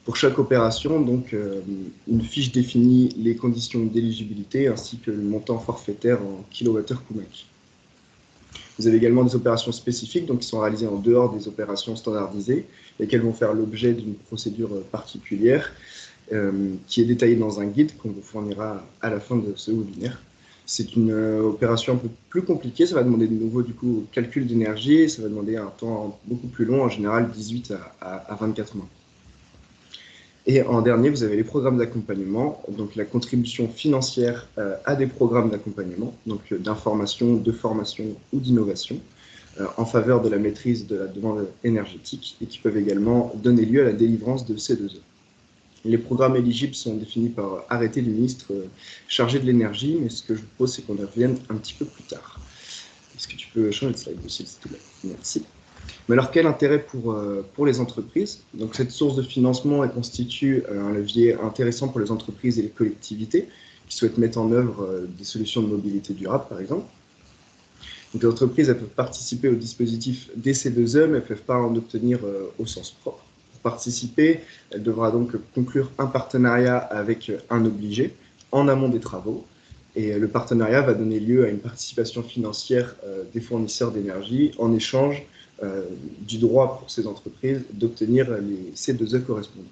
Pour chaque opération, donc, une fiche définit les conditions d'éligibilité ainsi que le montant forfaitaire en kilowattheure Comac. Vous avez également des opérations spécifiques donc, qui sont réalisées en dehors des opérations standardisées et qu'elles vont faire l'objet d'une procédure particulière qui est détaillée dans un guide qu'on vous fournira à la fin de ce webinaire. C'est une opération un peu plus compliquée, ça va demander de nouveau du coup calcul d'énergie, ça va demander un temps beaucoup plus long, en général 18 à 24 mois. Et en dernier, vous avez les programmes d'accompagnement, donc la contribution financière à des programmes d'accompagnement, donc d'information, de formation ou d'innovation, en faveur de la maîtrise de la demande énergétique et qui peuvent également donner lieu à la délivrance de C2E. Les programmes éligibles sont définis par arrêté du ministre chargé de l'énergie, mais ce que je vous propose, c'est qu'on y revienne un petit peu plus tard. Est-ce que tu peux changer de slide aussi, s'il te plaît? Merci. Mais alors, quel intérêt pour les entreprises? Donc, cette source de financement elle constitue un levier intéressant pour les entreprises et les collectivités qui souhaitent mettre en œuvre des solutions de mobilité durable, par exemple. Donc, les entreprises elles peuvent participer au dispositif DC2E, mais elles ne peuvent pas en obtenir au sens propre. Pour participer, elle devra donc conclure un partenariat avec un obligé en amont des travaux. Et le partenariat va donner lieu à une participation financière des fournisseurs d'énergie en échange du droit pour ces entreprises d'obtenir les C2E correspondants.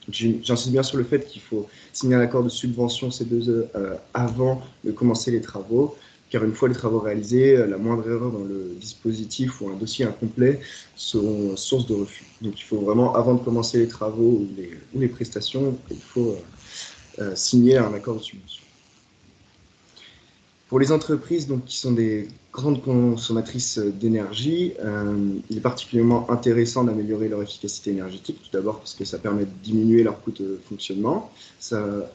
J'insiste bien sur le fait qu'il faut signer un accord de subvention C2E avant de commencer les travaux, car une fois les travaux réalisés, la moindre erreur dans le dispositif ou un dossier incomplet seront source de refus. Donc il faut vraiment, avant de commencer les travaux ou les prestations, il faut signer un accord de subvention. Pour les entreprises donc, qui sont des grandes consommatrices d'énergie, il est particulièrement intéressant d'améliorer leur efficacité énergétique, tout d'abord parce que ça permet de diminuer leur coût de fonctionnement.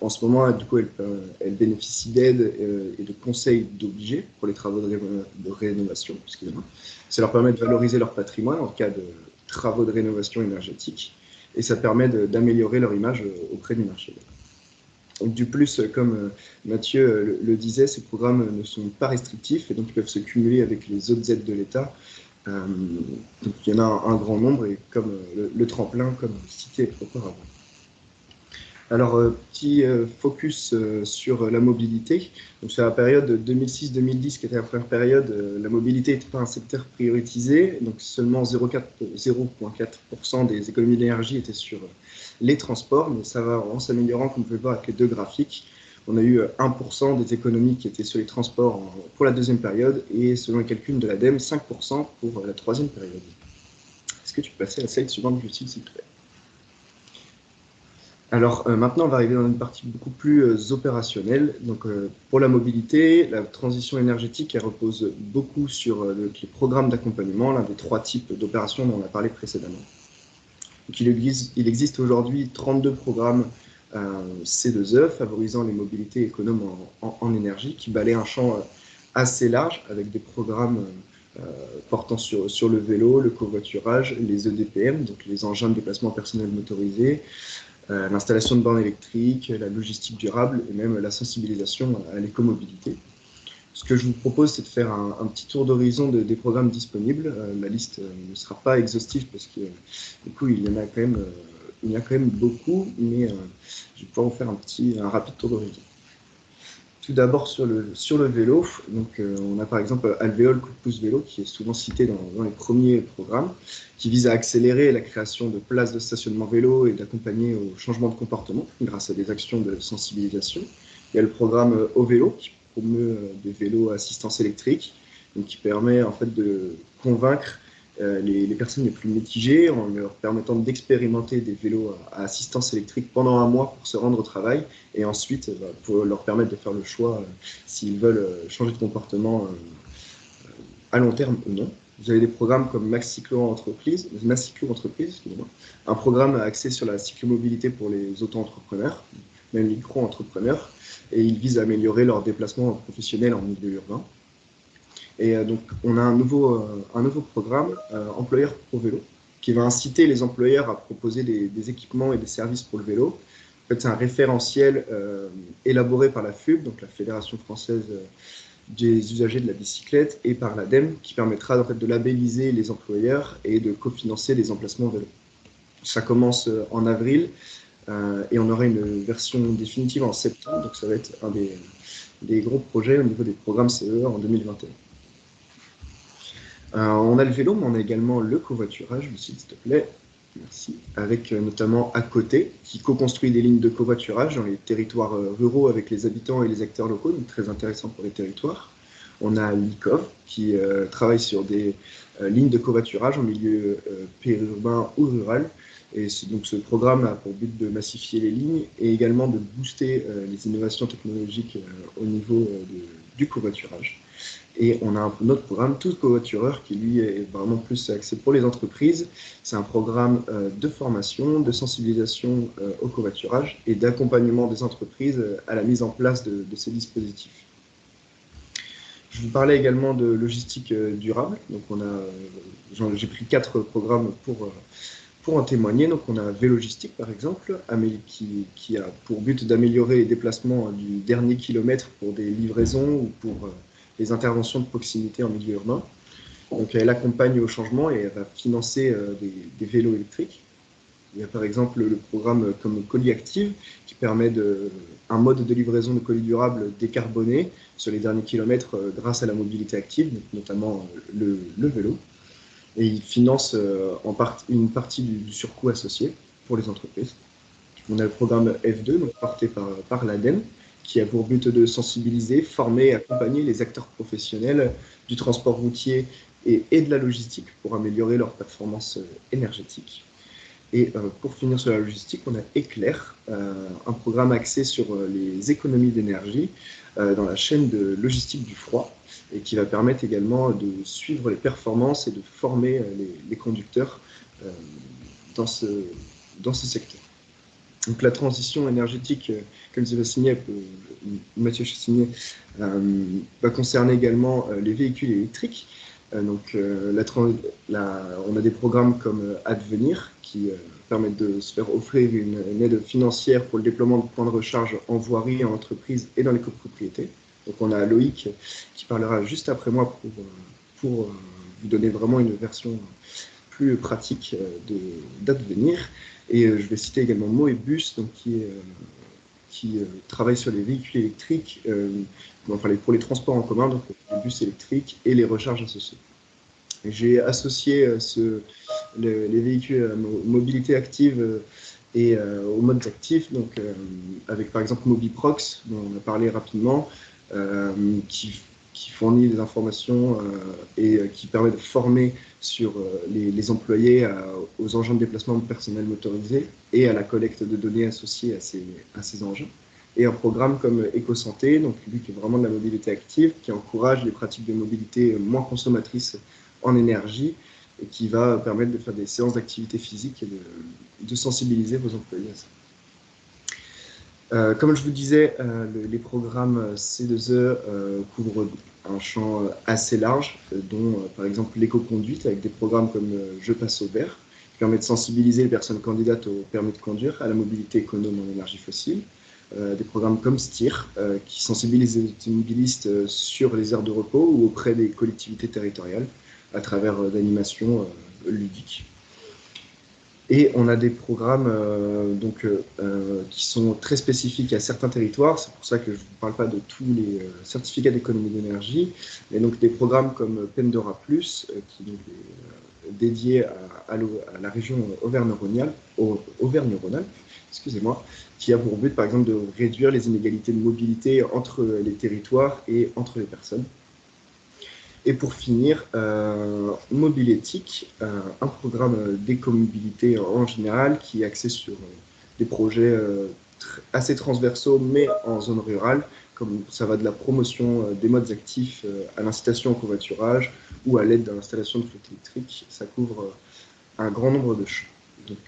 En ce moment, du coup, elles bénéficient d'aides et de conseils d'obligés pour les travaux de rénovation. Ça leur permet de valoriser leur patrimoine en cas de travaux de rénovation énergétique et ça permet d'améliorer leur image auprès du marché. Du plus, comme Mathieu le disait, ces programmes ne sont pas restrictifs et donc ils peuvent se cumuler avec les autres aides de l'État. Donc il y en a un grand nombre et comme le tremplin, comme cité auparavant. Alors, petit focus sur la mobilité. Donc, sur la période 2006-2010, qui était la première période, la mobilité n'était pas un secteur prioritisé. Donc, seulement 0,4% des économies d'énergie étaient sur les transports, mais ça va en s'améliorant, comme vous pouvez voir avec les deux graphiques. On a eu 1% des économies qui étaient sur les transports pour la deuxième période et selon les calculs de l'ADEME, 5% pour la troisième période. Est-ce que tu peux passer à la slide suivante, Lucille, s'il te plaît? Alors maintenant, on va arriver dans une partie beaucoup plus opérationnelle. Donc, pour la mobilité, la transition énergétique elle repose beaucoup sur les programmes d'accompagnement, l'un des trois types d'opérations dont on a parlé précédemment. Donc, il existe aujourd'hui 32 programmes C2E favorisant les mobilités économes en énergie qui balayent un champ assez large avec des programmes portant sur le vélo, le covoiturage, les EDPM, donc les engins de déplacement personnel motorisés, l'installation de bornes électriques, la logistique durable et même la sensibilisation à l'écomobilité. Ce que je vous propose, c'est de faire un petit tour d'horizon des programmes disponibles. La liste ne sera pas exhaustive parce que du coup, il y en a quand même beaucoup, mais je vais pouvoir vous faire un rapide tour d'horizon. Tout d'abord sur le vélo, donc, on a par exemple Alvéole Coup de pouce vélo qui est souvent cité dans les premiers programmes, qui vise à accélérer la création de places de stationnement vélo et d'accompagner au changement de comportement grâce à des actions de sensibilisation. Il y a le programme Au vélo qui promeut des vélos à assistance électrique, donc qui permet en fait de convaincre les personnes les plus mitigées en leur permettant d'expérimenter des vélos à assistance électrique pendant un mois pour se rendre au travail et ensuite pour leur permettre de faire le choix s'ils veulent changer de comportement à long terme ou non. Vous avez des programmes comme Macyclo Entreprise, un programme axé sur la cyclomobilité pour les auto-entrepreneurs, même micro-entrepreneurs, et il vise à améliorer leur déplacement professionnel en milieu urbain. Et donc, on a un nouveau programme, Employeur Pro Vélo, qui va inciter les employeurs à proposer des équipements et des services pour le vélo. En fait, c'est un référentiel élaboré par la FUB, donc la Fédération française des usagers de la bicyclette, et par l'ADEME, qui permettra en fait, de labelliser les employeurs et de cofinancer les emplacements vélo. Ça commence en avril et on aura une version définitive en septembre, donc ça va être un des gros projets au niveau des programmes CE en 2021. On a le vélo, mais on a également le covoiturage, s'il te plaît. Merci. Avec notamment À Côté, qui co-construit des lignes de covoiturage dans les territoires ruraux avec les habitants et les acteurs locaux, donc très intéressant pour les territoires. On a l'ICOV, qui travaille sur des lignes de covoiturage en milieu périurbain ou rural. Et donc ce programme a pour but de massifier les lignes et également de booster les innovations technologiques au niveau du covoiturage. Et on a un autre programme, Tout covoitureur, qui lui est vraiment plus axé pour les entreprises. C'est un programme de formation, de sensibilisation au covoiturage et d'accompagnement des entreprises à la mise en place de ces dispositifs. Je vous parlais également de logistique durable. Donc j'ai pris 4 programmes pour en témoigner. Donc on a Vélogistique par exemple, qui a pour but d'améliorer les déplacements du dernier kilomètre pour des livraisons ou pour les interventions de proximité en milieu urbain. Donc elle accompagne au changement et elle va financer des vélos électriques. Il y a par exemple le programme comme Colis Active qui permet un mode de livraison de colis durables décarboné sur les derniers kilomètres grâce à la mobilité active, notamment le vélo. Et il finance une partie du surcoût associé pour les entreprises. On a le programme F2, donc porté par l'ADEME, qui a pour but de sensibiliser, former et accompagner les acteurs professionnels du transport routier et de la logistique pour améliorer leur performance énergétique. Et pour finir sur la logistique, on a Éclair, un programme axé sur les économies d'énergie dans la chaîne de logistique du froid et qui va permettre également de suivre les performances et de former les conducteurs dans ce secteur. Donc la transition énergétique, comme Mathieu Chassignet, va concerner également les véhicules électriques. Donc, on a des programmes comme Advenir qui permettent de se faire offrir une aide financière pour le déploiement de points de recharge en voirie, en entreprise et dans les copropriétés. Donc, on a Loïc qui parlera juste après moi pour vous donner vraiment une version plus pratique d'Advenir. Et je vais citer également Moebus, donc qui travaille sur les véhicules électriques, pour les transports en commun, donc les bus électriques et les recharges associées. J'ai associé les véhicules à mobilité active et aux modes actifs, donc avec par exemple Mobiprox, dont on a parlé rapidement, qui fournit des informations et qui permet de former sur les employés aux engins de déplacement de personnel motorisé et à la collecte de données associées à ces engins. Et un programme comme EcoSanté, donc lui qui est vraiment de la mobilité active, qui encourage les pratiques de mobilité moins consommatrices en énergie et qui va permettre de faire des séances d'activité physique et de sensibiliser vos employés à ça. Comme je vous disais, les programmes C2E couvrent un champ assez large, dont par exemple l'éco-conduite, avec des programmes comme Je passe au vert, qui permet de sensibiliser les personnes candidates au permis de conduire à la mobilité économe en énergie fossile. Des programmes comme STIR, qui sensibilisent les automobilistes sur les aires de repos ou auprès des collectivités territoriales à travers d'animations ludiques. Et on a des programmes qui sont très spécifiques à certains territoires. C'est pour ça que je ne vous parle pas de tous les certificats d'économie d'énergie, mais donc des programmes comme Pendora Plus, qui est dédié à la région Auvergne-Rhône-Alpes, excusez-moi, qui a pour but, par exemple, de réduire les inégalités de mobilité entre les territoires et entre les personnes. Et pour finir, Mobiléthique, un programme d'écomobilité en général qui est axé sur des projets assez transversaux, mais en zone rurale, comme ça va de la promotion des modes actifs à l'incitation au covoiturage ou à l'aide de l'installation de flottes électriques. Ça couvre un grand nombre de champs. Donc,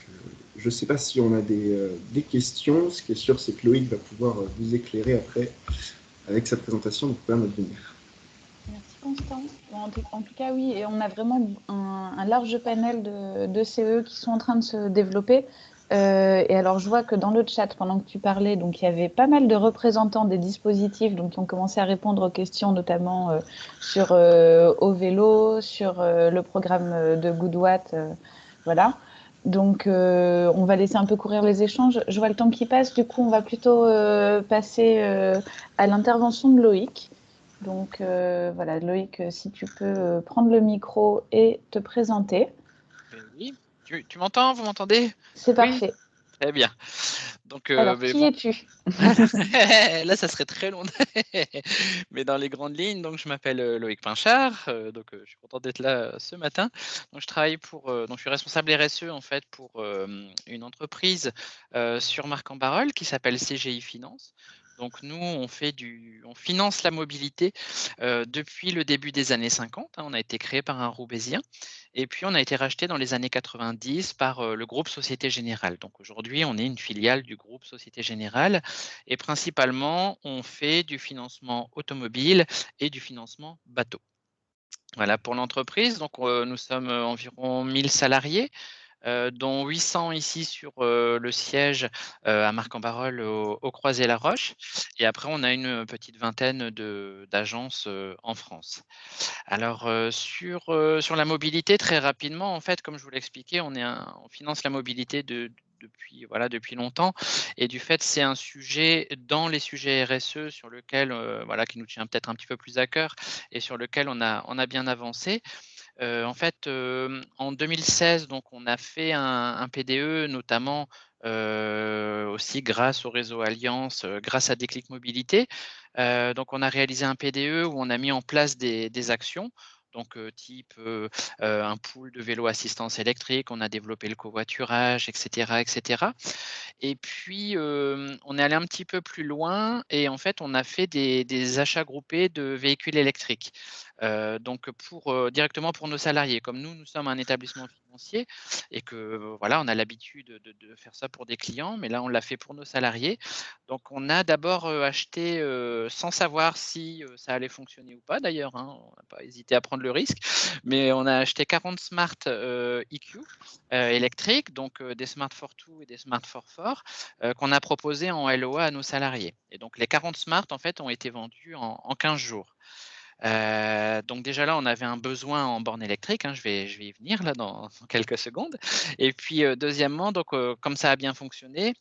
je ne sais pas si on a des questions. Ce qui est sûr, c'est que Loïc va pouvoir vous éclairer après avec sa présentation du programme Advenir. Merci Constant. En tout cas, oui, et on a vraiment un large panel de CE qui sont en train de se développer. Et alors, je vois que dans le chat, pendant que tu parlais, donc il y avait pas mal de représentants des dispositifs donc, qui ont commencé à répondre aux questions, notamment sur au vélo, sur le programme de Goodwatt, voilà. Donc, on va laisser un peu courir les échanges. Je vois le temps qui passe. Du coup, on va plutôt passer à l'intervention de Loïc. Donc, voilà, Loïc, si tu peux prendre le micro et te présenter. Oui, tu m'entends? Vous m'entendez? C'est parfait. Très bien. Donc, alors, qui es-tu? Là, ça serait très long. Mais dans les grandes lignes, donc je m'appelle Loïc Pinchard. Donc, je suis content d'être là ce matin. Donc, je travaille donc je suis responsable RSE en fait pour une entreprise sur Marc-en-Barœul qui s'appelle CGI Finance. Donc nous, on finance la mobilité depuis le début des années 50. On a été créé par un Roubaisien et puis on a été racheté dans les années 90 par le groupe Société Générale. Donc aujourd'hui, on est une filiale du groupe Société Générale et principalement, on fait du financement automobile et du financement bateau. Voilà pour l'entreprise. Donc nous sommes environ 1000 salariés. Dont 800 ici sur le siège à Marc-en-Barœul au Croisé-la-Roche. Et après, on a une petite vingtaine d'agences en France. Alors, sur la mobilité, très rapidement, en fait, comme je vous l'expliquais, on finance la mobilité depuis longtemps. Et du fait, c'est un sujet dans les sujets RSE sur lequel, qui nous tient peut-être un petit peu plus à cœur et sur lequel on a bien avancé. En fait, en 2016, donc on a fait un PDE, notamment aussi grâce au réseau Alliance, grâce à Déclic Mobilité. Donc on a réalisé un PDE où on a mis en place des actions. Donc type un pool de vélos assistance électrique, on a développé le covoiturage, etc., etc. Et puis, on est allé un petit peu plus loin et en fait, on a fait des achats groupés de véhicules électriques. Donc directement pour nos salariés. Comme nous sommes un établissement financier et que voilà, on a l'habitude de faire ça pour des clients, mais là, on l'a fait pour nos salariés. Donc on a d'abord acheté, sans savoir si ça allait fonctionner ou pas d'ailleurs, on n'a pas hésité à prendre le risque, mais on a acheté 40 Smart EQ électriques, donc des Smart for Two et des Smart for Four, qu'on a proposé en LOA à nos salariés. Et donc les 40 Smart, en fait, ont été vendus en 15 jours. Donc déjà là, on avait un besoin en borne électrique, je vais y venir là dans quelques secondes. Et puis deuxièmement, donc comme ça a bien fonctionné,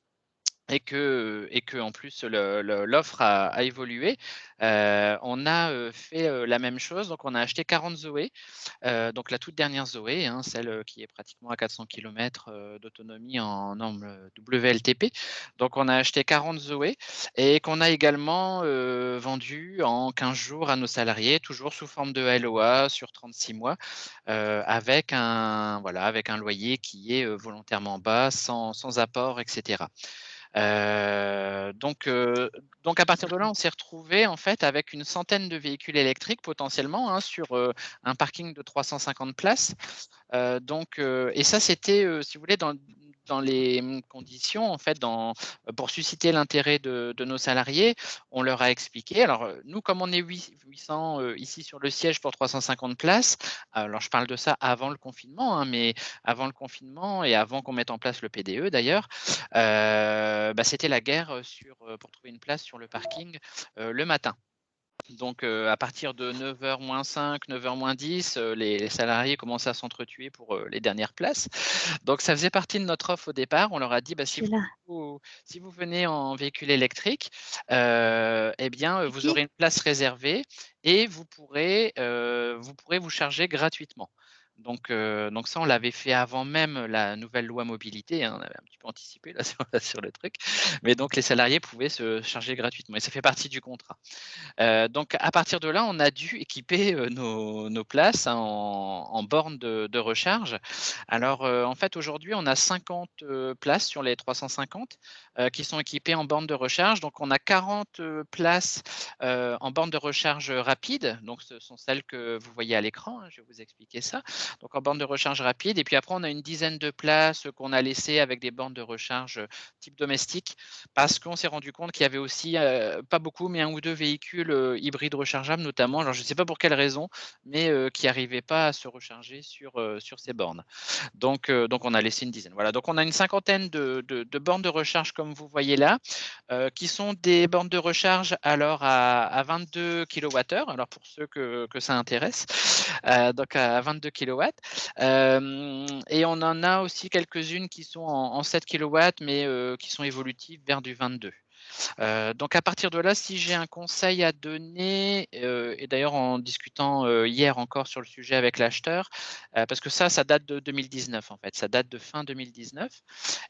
et que en plus l'offre a évolué, on a fait la même chose. Donc on a acheté 40 Zoé, donc la toute dernière Zoé, celle qui est pratiquement à 400 km d'autonomie en norme WLTP. Donc on a acheté 40 Zoé et qu'on a également vendu en 15 jours à nos salariés, toujours sous forme de LOA sur 36 mois, avec un loyer qui est volontairement bas, sans apport, etc. Donc à partir de là, on s'est retrouvé en fait avec une centaine de véhicules électriques potentiellement sur un parking de 350 places. Et ça, c'était, si vous voulez, dans les conditions, en fait, pour susciter l'intérêt de nos salariés, on leur a expliqué. Alors, nous, comme on est 800 ici sur le siège pour 350 places, alors je parle de ça avant le confinement, mais avant le confinement et avant qu'on mette en place le PDE d'ailleurs, c'était la guerre pour trouver une place sur le parking le matin. Donc, à partir de 9h moins 5, 9h moins 10, les salariés commençaient à s'entretuer pour les dernières places. Donc, ça faisait partie de notre offre au départ. On leur a dit, si vous venez en véhicule électrique, vous aurez une place réservée et vous pourrez vous charger gratuitement. Donc ça, on l'avait fait avant même la nouvelle loi mobilité. On avait un petit peu anticipé là, sur le truc. Mais donc, les salariés pouvaient se charger gratuitement. Et ça fait partie du contrat. Donc à partir de là, on a dû équiper nos places en bornes de recharge. Alors en fait, aujourd'hui, on a 50 places sur les 350 qui sont équipées en bornes de recharge. Donc on a 40 places en bornes de recharge rapide. Donc ce sont celles que vous voyez à l'écran. Je vais vous expliquer ça. Donc en borne de recharge rapide. Et puis après, on a une dizaine de places qu'on a laissées avec des bornes de recharge type domestique parce qu'on s'est rendu compte qu'il y avait aussi, pas beaucoup, mais 1 ou 2 véhicules hybrides rechargeables notamment. Alors je ne sais pas pour quelle raison, mais qui n'arrivaient pas à se recharger sur ces bornes. Donc on a laissé une dizaine. Voilà, donc on a une cinquantaine de bornes de recharge comme vous voyez là, qui sont des bornes de recharge alors à 22 kWh. Alors pour ceux que ça intéresse, donc à 22 kW. Et on en a aussi quelques-unes qui sont en 7 kW, mais qui sont évolutives vers du 22. Donc à partir de là, si j'ai un conseil à donner, et d'ailleurs en discutant hier encore sur le sujet avec l'acheteur, parce que ça date de 2019 en fait, ça date de fin 2019,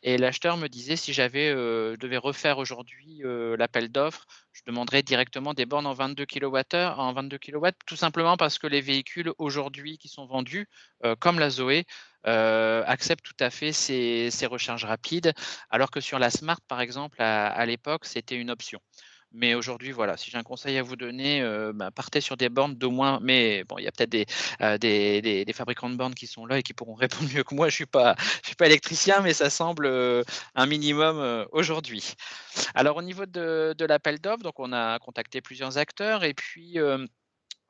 et l'acheteur me disait si devais refaire aujourd'hui l'appel d'offres, je demanderais directement des bornes en 22 kWh, tout simplement parce que les véhicules aujourd'hui qui sont vendus, comme la Zoé, acceptent tout à fait ces recharges rapides, alors que sur la Smart, par exemple, à l'époque, c'était une option. Mais aujourd'hui, voilà, si j'ai un conseil à vous donner, partez sur des bornes d'au moins, mais bon, il y a peut-être des fabricants de bornes qui sont là et qui pourront répondre mieux que moi. Je suis pas électricien, mais ça semble un minimum aujourd'hui. Alors au niveau de l'appel d'offres, donc on a contacté plusieurs acteurs et puis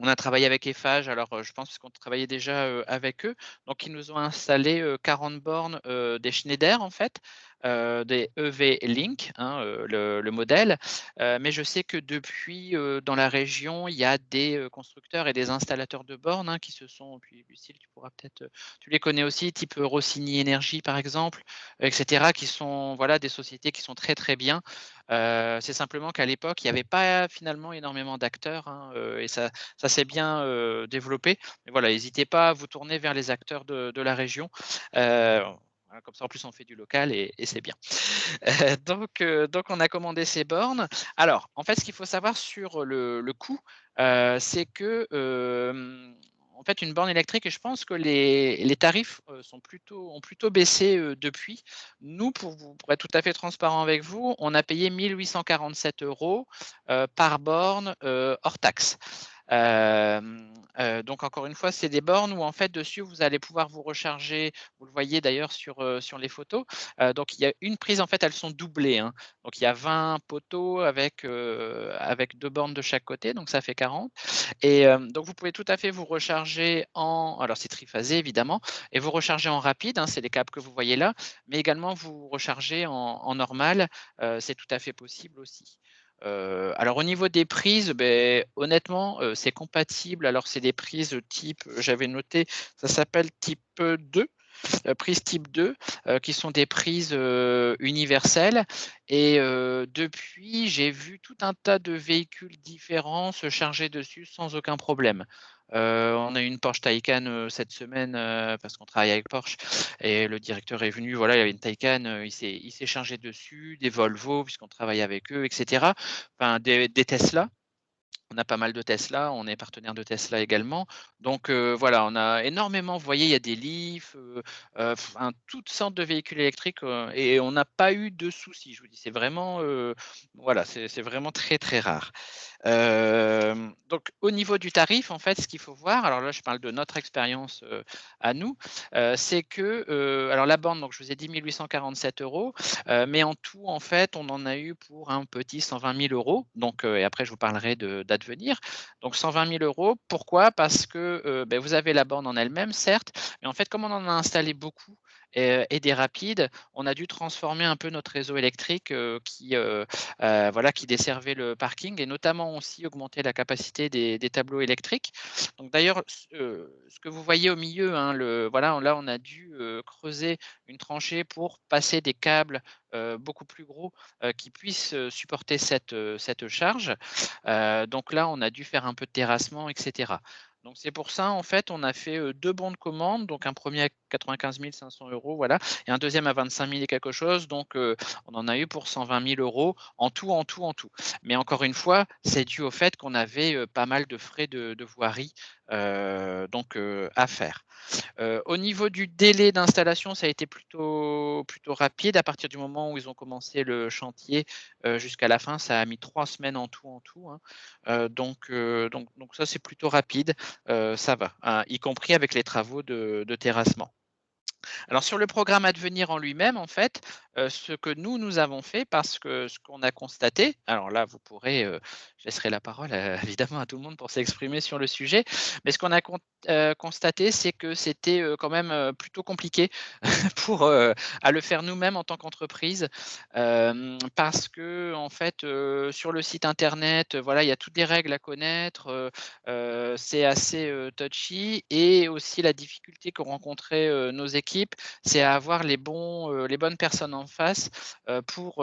on a travaillé avec Eiffage, alors je pense qu'on travaillait déjà avec eux. Donc ils nous ont installé 40 bornes des Schneider en fait, des EV Link, hein, le modèle. Mais je sais que depuis dans la région, il y a des constructeurs et des installateurs de bornes hein, qui se sont, puis Lucille, tu pourras peut-être, tu les connais aussi, type Rossini Énergie par exemple, etc., qui sont voilà, des sociétés qui sont très très bien. C'est simplement qu'à l'époque, il n'y avait pas finalement énormément d'acteurs hein, et ça s'est bien développé. Mais voilà, n'hésitez pas à vous tourner vers les acteurs de la région. Comme ça, en plus, on fait du local et c'est bien. Donc, on a commandé ces bornes. Alors, en fait, ce qu'il faut savoir sur le coût, c'est que en fait, une borne électrique, et je pense que les tarifs ont plutôt baissé depuis. Nous, pour être tout à fait transparent avec vous, on a payé 1 847 € par borne hors taxe. Donc encore une fois, c'est des bornes où en fait dessus vous allez pouvoir vous recharger. Vous le voyez d'ailleurs sur les photos. Donc il y a une prise en fait, elles sont doublées. Hein. Donc il y a 20 poteaux avec 2 bornes de chaque côté, donc ça fait 40. Et donc vous pouvez tout à fait vous recharger alors c'est triphasé évidemment, et vous recharger en rapide. Hein, c'est les câbles que vous voyez là, mais également vous recharger en normal. C'est tout à fait possible aussi. Alors au niveau des prises, honnêtement, c'est compatible. Alors c'est des prises type, j'avais noté, ça s'appelle type 2, prises type 2, qui sont des prises universelles. Et depuis, j'ai vu tout un tas de véhicules différents se charger dessus sans aucun problème. On a eu une Porsche Taycan cette semaine parce qu'on travaille avec Porsche et le directeur est venu, voilà, il y avait une Taycan, il s'est chargé dessus, des Volvo puisqu'on travaille avec eux, etc. Enfin, des Tesla. On a pas mal de Tesla, on est partenaire de Tesla également. Donc voilà, on a énormément, vous voyez, il y a des Leaf, toutes sortes de véhicules électriques et on n'a pas eu de soucis. Je vous dis, c'est vraiment, voilà, c'est vraiment très très rare. Donc au niveau du tarif, en fait, ce qu'il faut voir, alors là je parle de notre expérience à nous, c'est que, alors la borne, donc je vous ai dit 1 847 €, mais en tout, en fait, on en a eu pour un petit 120 000 €. Donc, et après je vous parlerai d'advenir. Donc 120 000 €, pourquoi? Parce que vous avez la borne en elle-même, certes, mais en fait, comme on en a installé beaucoup et des rapides, on a dû transformer un peu notre réseau électrique voilà, qui desservait le parking et notamment aussi augmenter la capacité des tableaux électriques. Donc d'ailleurs, ce que vous voyez au milieu, hein, voilà, là on a dû creuser une tranchée pour passer des câbles beaucoup plus gros qui puissent supporter cette charge. Donc là, on a dû faire un peu de terrassement, etc. Donc c'est pour ça, en fait, on a fait 2 bons de commande, donc un premier à 95 500 €, voilà, et un deuxième à 25 000 et quelque chose. Donc on en a eu pour 120 000 € en tout, en tout, en tout. Mais encore une fois, c'est dû au fait qu'on avait pas mal de frais de voirie donc à faire. Au niveau du délai d'installation, ça a été plutôt rapide. À partir du moment où ils ont commencé le chantier jusqu'à la fin, ça a mis 3 semaines en tout, hein. Donc ça, c'est plutôt rapide, ça va, hein, y compris avec les travaux de terrassement. Alors sur le programme Advenir en lui-même, en fait, ce que nous avons fait, parce que ce qu'on a constaté, alors là, vous pourrez, je laisserai la parole évidemment à tout le monde pour s'exprimer sur le sujet, mais ce qu'on a constaté, c'est que c'était quand même plutôt compliqué à le faire nous-mêmes en tant qu'entreprise, parce que en fait, sur le site internet, voilà, il y a toutes les règles à connaître, c'est assez touchy et aussi la difficulté qu'ont rencontré nos équipes, c'est à avoir les bonnes personnes en face pour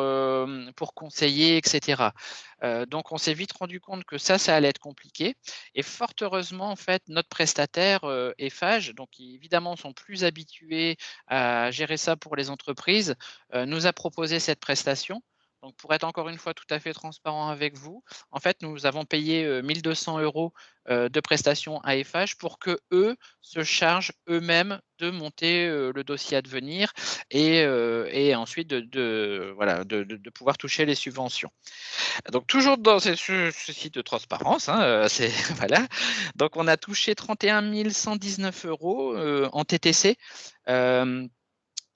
conseiller, etc. Donc on s'est vite rendu compte que ça allait être compliqué et fort heureusement, en fait, notre prestataire Eiffage, donc qui évidemment sont plus habitués à gérer ça pour les entreprises, nous a proposé cette prestation. Donc pour être encore une fois tout à fait transparent avec vous, en fait, nous avons payé 1 200 € de prestations à FH pour qu'eux se chargent eux-mêmes de monter le dossier Advenir et ensuite de pouvoir toucher les subventions. Donc toujours dans ceci de transparence, hein, c'est voilà. Donc on a touché 31 119 € en TTC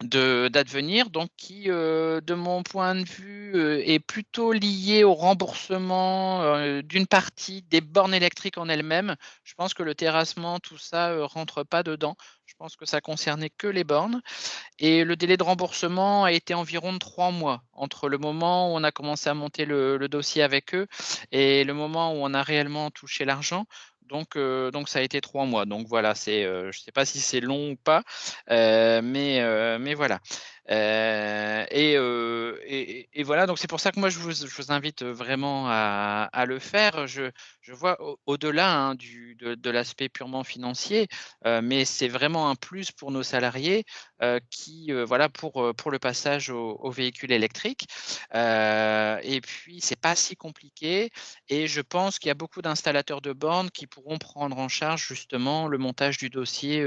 d'Advenir, donc qui, de mon point de vue, est plutôt lié au remboursement d'une partie des bornes électriques en elles-mêmes. Je pense que le terrassement, tout ça, rentre pas dedans. Je pense que ça concernait que les bornes. Et le délai de remboursement a été environ de 3 mois, entre le moment où on a commencé à monter le dossier avec eux et le moment où on a réellement touché l'argent. Donc ça a été 3 mois. Donc voilà, je ne sais pas si c'est long ou pas, mais voilà. Et voilà, donc c'est pour ça que moi je vous invite vraiment à le faire. Je vois au-delà, hein, de l'aspect purement financier, mais c'est vraiment un plus pour nos salariés voilà, pour le passage au véhicule électrique. Et puis, c'est pas si compliqué et je pense qu'il y a beaucoup d'installateurs de bornes qui pourront prendre en charge justement le montage du dossier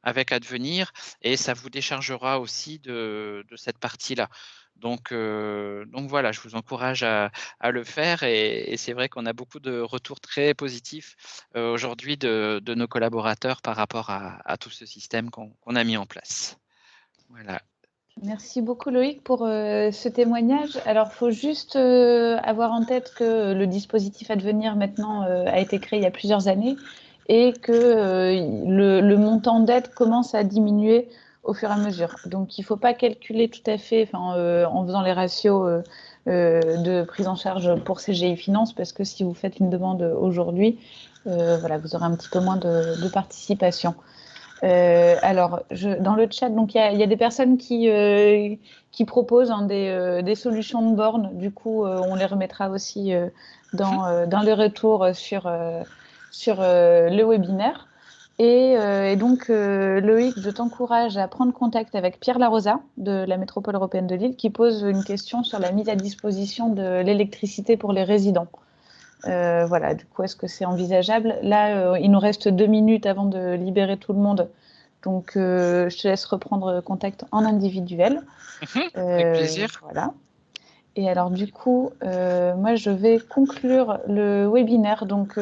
avec Advenir et ça vous déchargera aussi de cette partie-là. Donc voilà, je vous encourage à le faire et c'est vrai qu'on a beaucoup de retours très positifs aujourd'hui de nos collaborateurs par rapport à tout ce système qu'on a mis en place. Voilà. Merci beaucoup Loïc pour ce témoignage. Alors, il faut juste avoir en tête que le dispositif Advenir maintenant a été créé il y a plusieurs années et que le montant d'aide commence à diminuer au fur et à mesure. Donc, il ne faut pas calculer tout à fait en faisant les ratios de prise en charge pour CGI Finance parce que si vous faites une demande aujourd'hui, voilà, vous aurez un petit peu moins de participation. Alors, dans le chat, donc il y a des personnes qui proposent des solutions de bornes. Du coup, on les remettra aussi dans le retour sur le webinaire. Et donc, Loïc, je t'encourage à prendre contact avec Pierre Larosa de la Métropole européenne de Lille qui pose une question sur la mise à disposition de l'électricité pour les résidents. Voilà, du coup, est-ce que c'est envisageable? Là, il nous reste 2 minutes avant de libérer tout le monde. Donc, je te laisse reprendre contact en individuel. Avec plaisir. Voilà. Et alors, du coup, moi, je vais conclure le webinaire. Donc,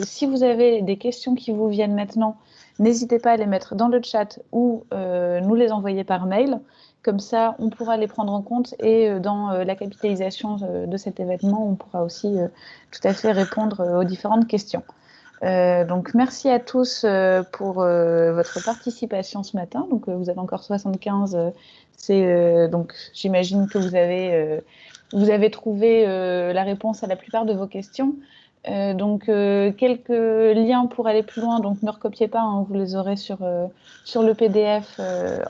si vous avez des questions qui vous viennent maintenant, n'hésitez pas à les mettre dans le chat ou nous les envoyer par mail. Comme ça, on pourra les prendre en compte et dans la capitalisation de cet événement, on pourra aussi tout à fait répondre aux différentes questions. Donc, merci à tous pour votre participation ce matin. Donc, vous avez encore 75. Donc, j'imagine que vous avez trouvé la réponse à la plupart de vos questions. Donc, quelques liens pour aller plus loin. Donc, ne recopiez pas, hein, vous les aurez sur le PDF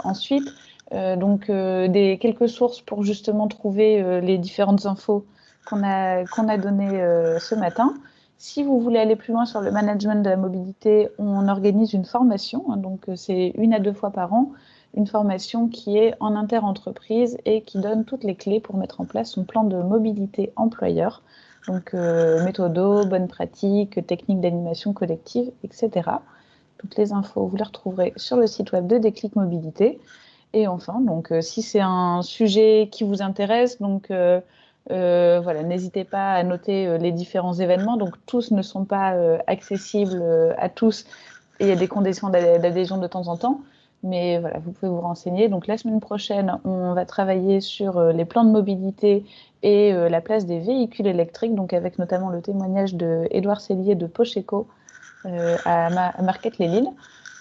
ensuite. Donc, quelques sources pour justement trouver les différentes infos qu'on a données ce matin. Si vous voulez aller plus loin sur le management de la mobilité, on organise une formation. Hein, donc, c'est 1 à 2 fois par an, une formation qui est en inter-entreprise et qui donne toutes les clés pour mettre en place son plan de mobilité employeur. Donc, méthodo, bonnes pratiques, techniques d'animation collective, etc. Toutes les infos, vous les retrouverez sur le site web de Déclic Mobilité. Et enfin, donc, si c'est un sujet qui vous intéresse, donc voilà, n'hésitez pas à noter les différents événements. Donc, tous ne sont pas accessibles à tous et il y a des conditions d'adhésion de temps en temps. Mais voilà, vous pouvez vous renseigner. Donc, la semaine prochaine, on va travailler sur les plans de mobilité et la place des véhicules électriques, donc avec notamment le témoignage d'Édouard Cellier de Pocheco à Marquette-les-Lilles.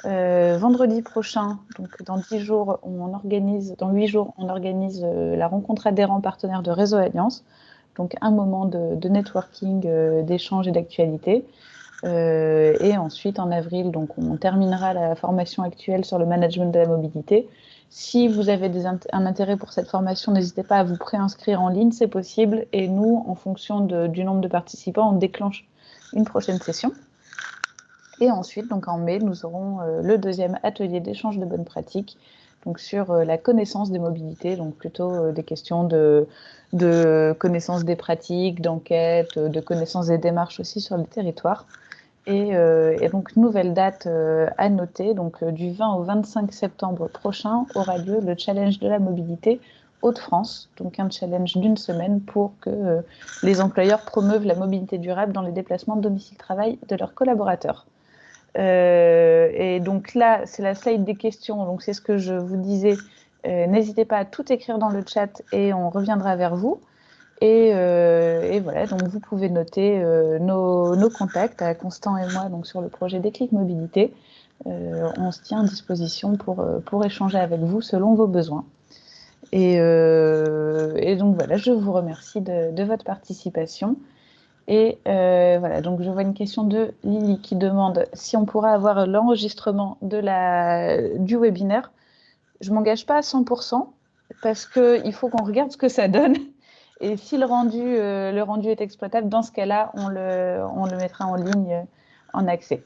Vendredi prochain, donc dans 8 jours, on organise la rencontre adhérents partenaires de Réseau Alliance, donc un moment de networking, d'échange et d'actualité. Et ensuite, en avril, donc on terminera la formation actuelle sur le management de la mobilité. Si vous avez un intérêt pour cette formation, n'hésitez pas à vous préinscrire en ligne, c'est possible. Et nous, en fonction du nombre de participants, on déclenche une prochaine session. Et ensuite, donc en mai, nous aurons le 2e atelier d'échange de bonnes pratiques, donc sur la connaissance des mobilités, donc plutôt des questions de connaissance des pratiques, d'enquête, de connaissance des démarches aussi sur le territoire. Et donc, nouvelle date à noter, donc du 20 au 25 septembre prochain aura lieu le challenge de la mobilité Hauts-de-France, donc un challenge d'une semaine pour que les employeurs promeuvent la mobilité durable dans les déplacements de domicile-travail de leurs collaborateurs. Et donc là, c'est la slide des questions, donc c'est ce que je vous disais. N'hésitez pas à tout écrire dans le chat et on reviendra vers vous. Et voilà, donc vous pouvez noter nos contacts à Constant et moi donc sur le projet Déclic Mobilité. On se tient à disposition pour échanger avec vous selon vos besoins. Et donc voilà, je vous remercie de votre participation. Et voilà, donc je vois une question de Lily qui demande si on pourra avoir l'enregistrement du webinaire. Je ne m'engage pas à 100% parce qu'il faut qu'on regarde ce que ça donne. Et si le rendu est exploitable, dans ce cas-là, on le mettra en ligne en accès.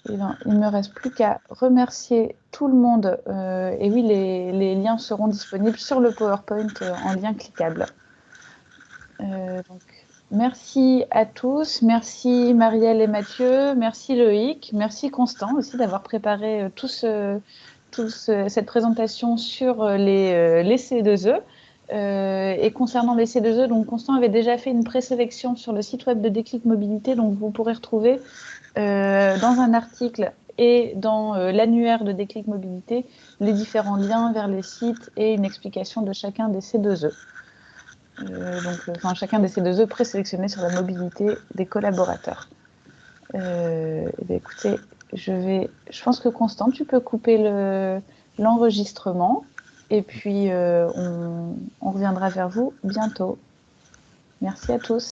Et ben, il ne me reste plus qu'à remercier tout le monde. Et oui, les liens seront disponibles sur le PowerPoint en lien cliquable. Donc, merci à tous. Merci Marielle et Mathieu. Merci Loïc. Merci Constant aussi d'avoir préparé cette présentation sur les C2E. Et concernant les C2E, donc Constant avait déjà fait une présélection sur le site web de Déclic Mobilité, donc vous pourrez retrouver dans un article et dans l'annuaire de Déclic Mobilité les différents liens vers les sites et une explication de chacun des C2E. Chacun des C2E présélectionnés sur la mobilité des collaborateurs. Écoutez, je pense que Constant, tu peux couper l'enregistrement et puis on reviendra vers vous bientôt. Merci à tous.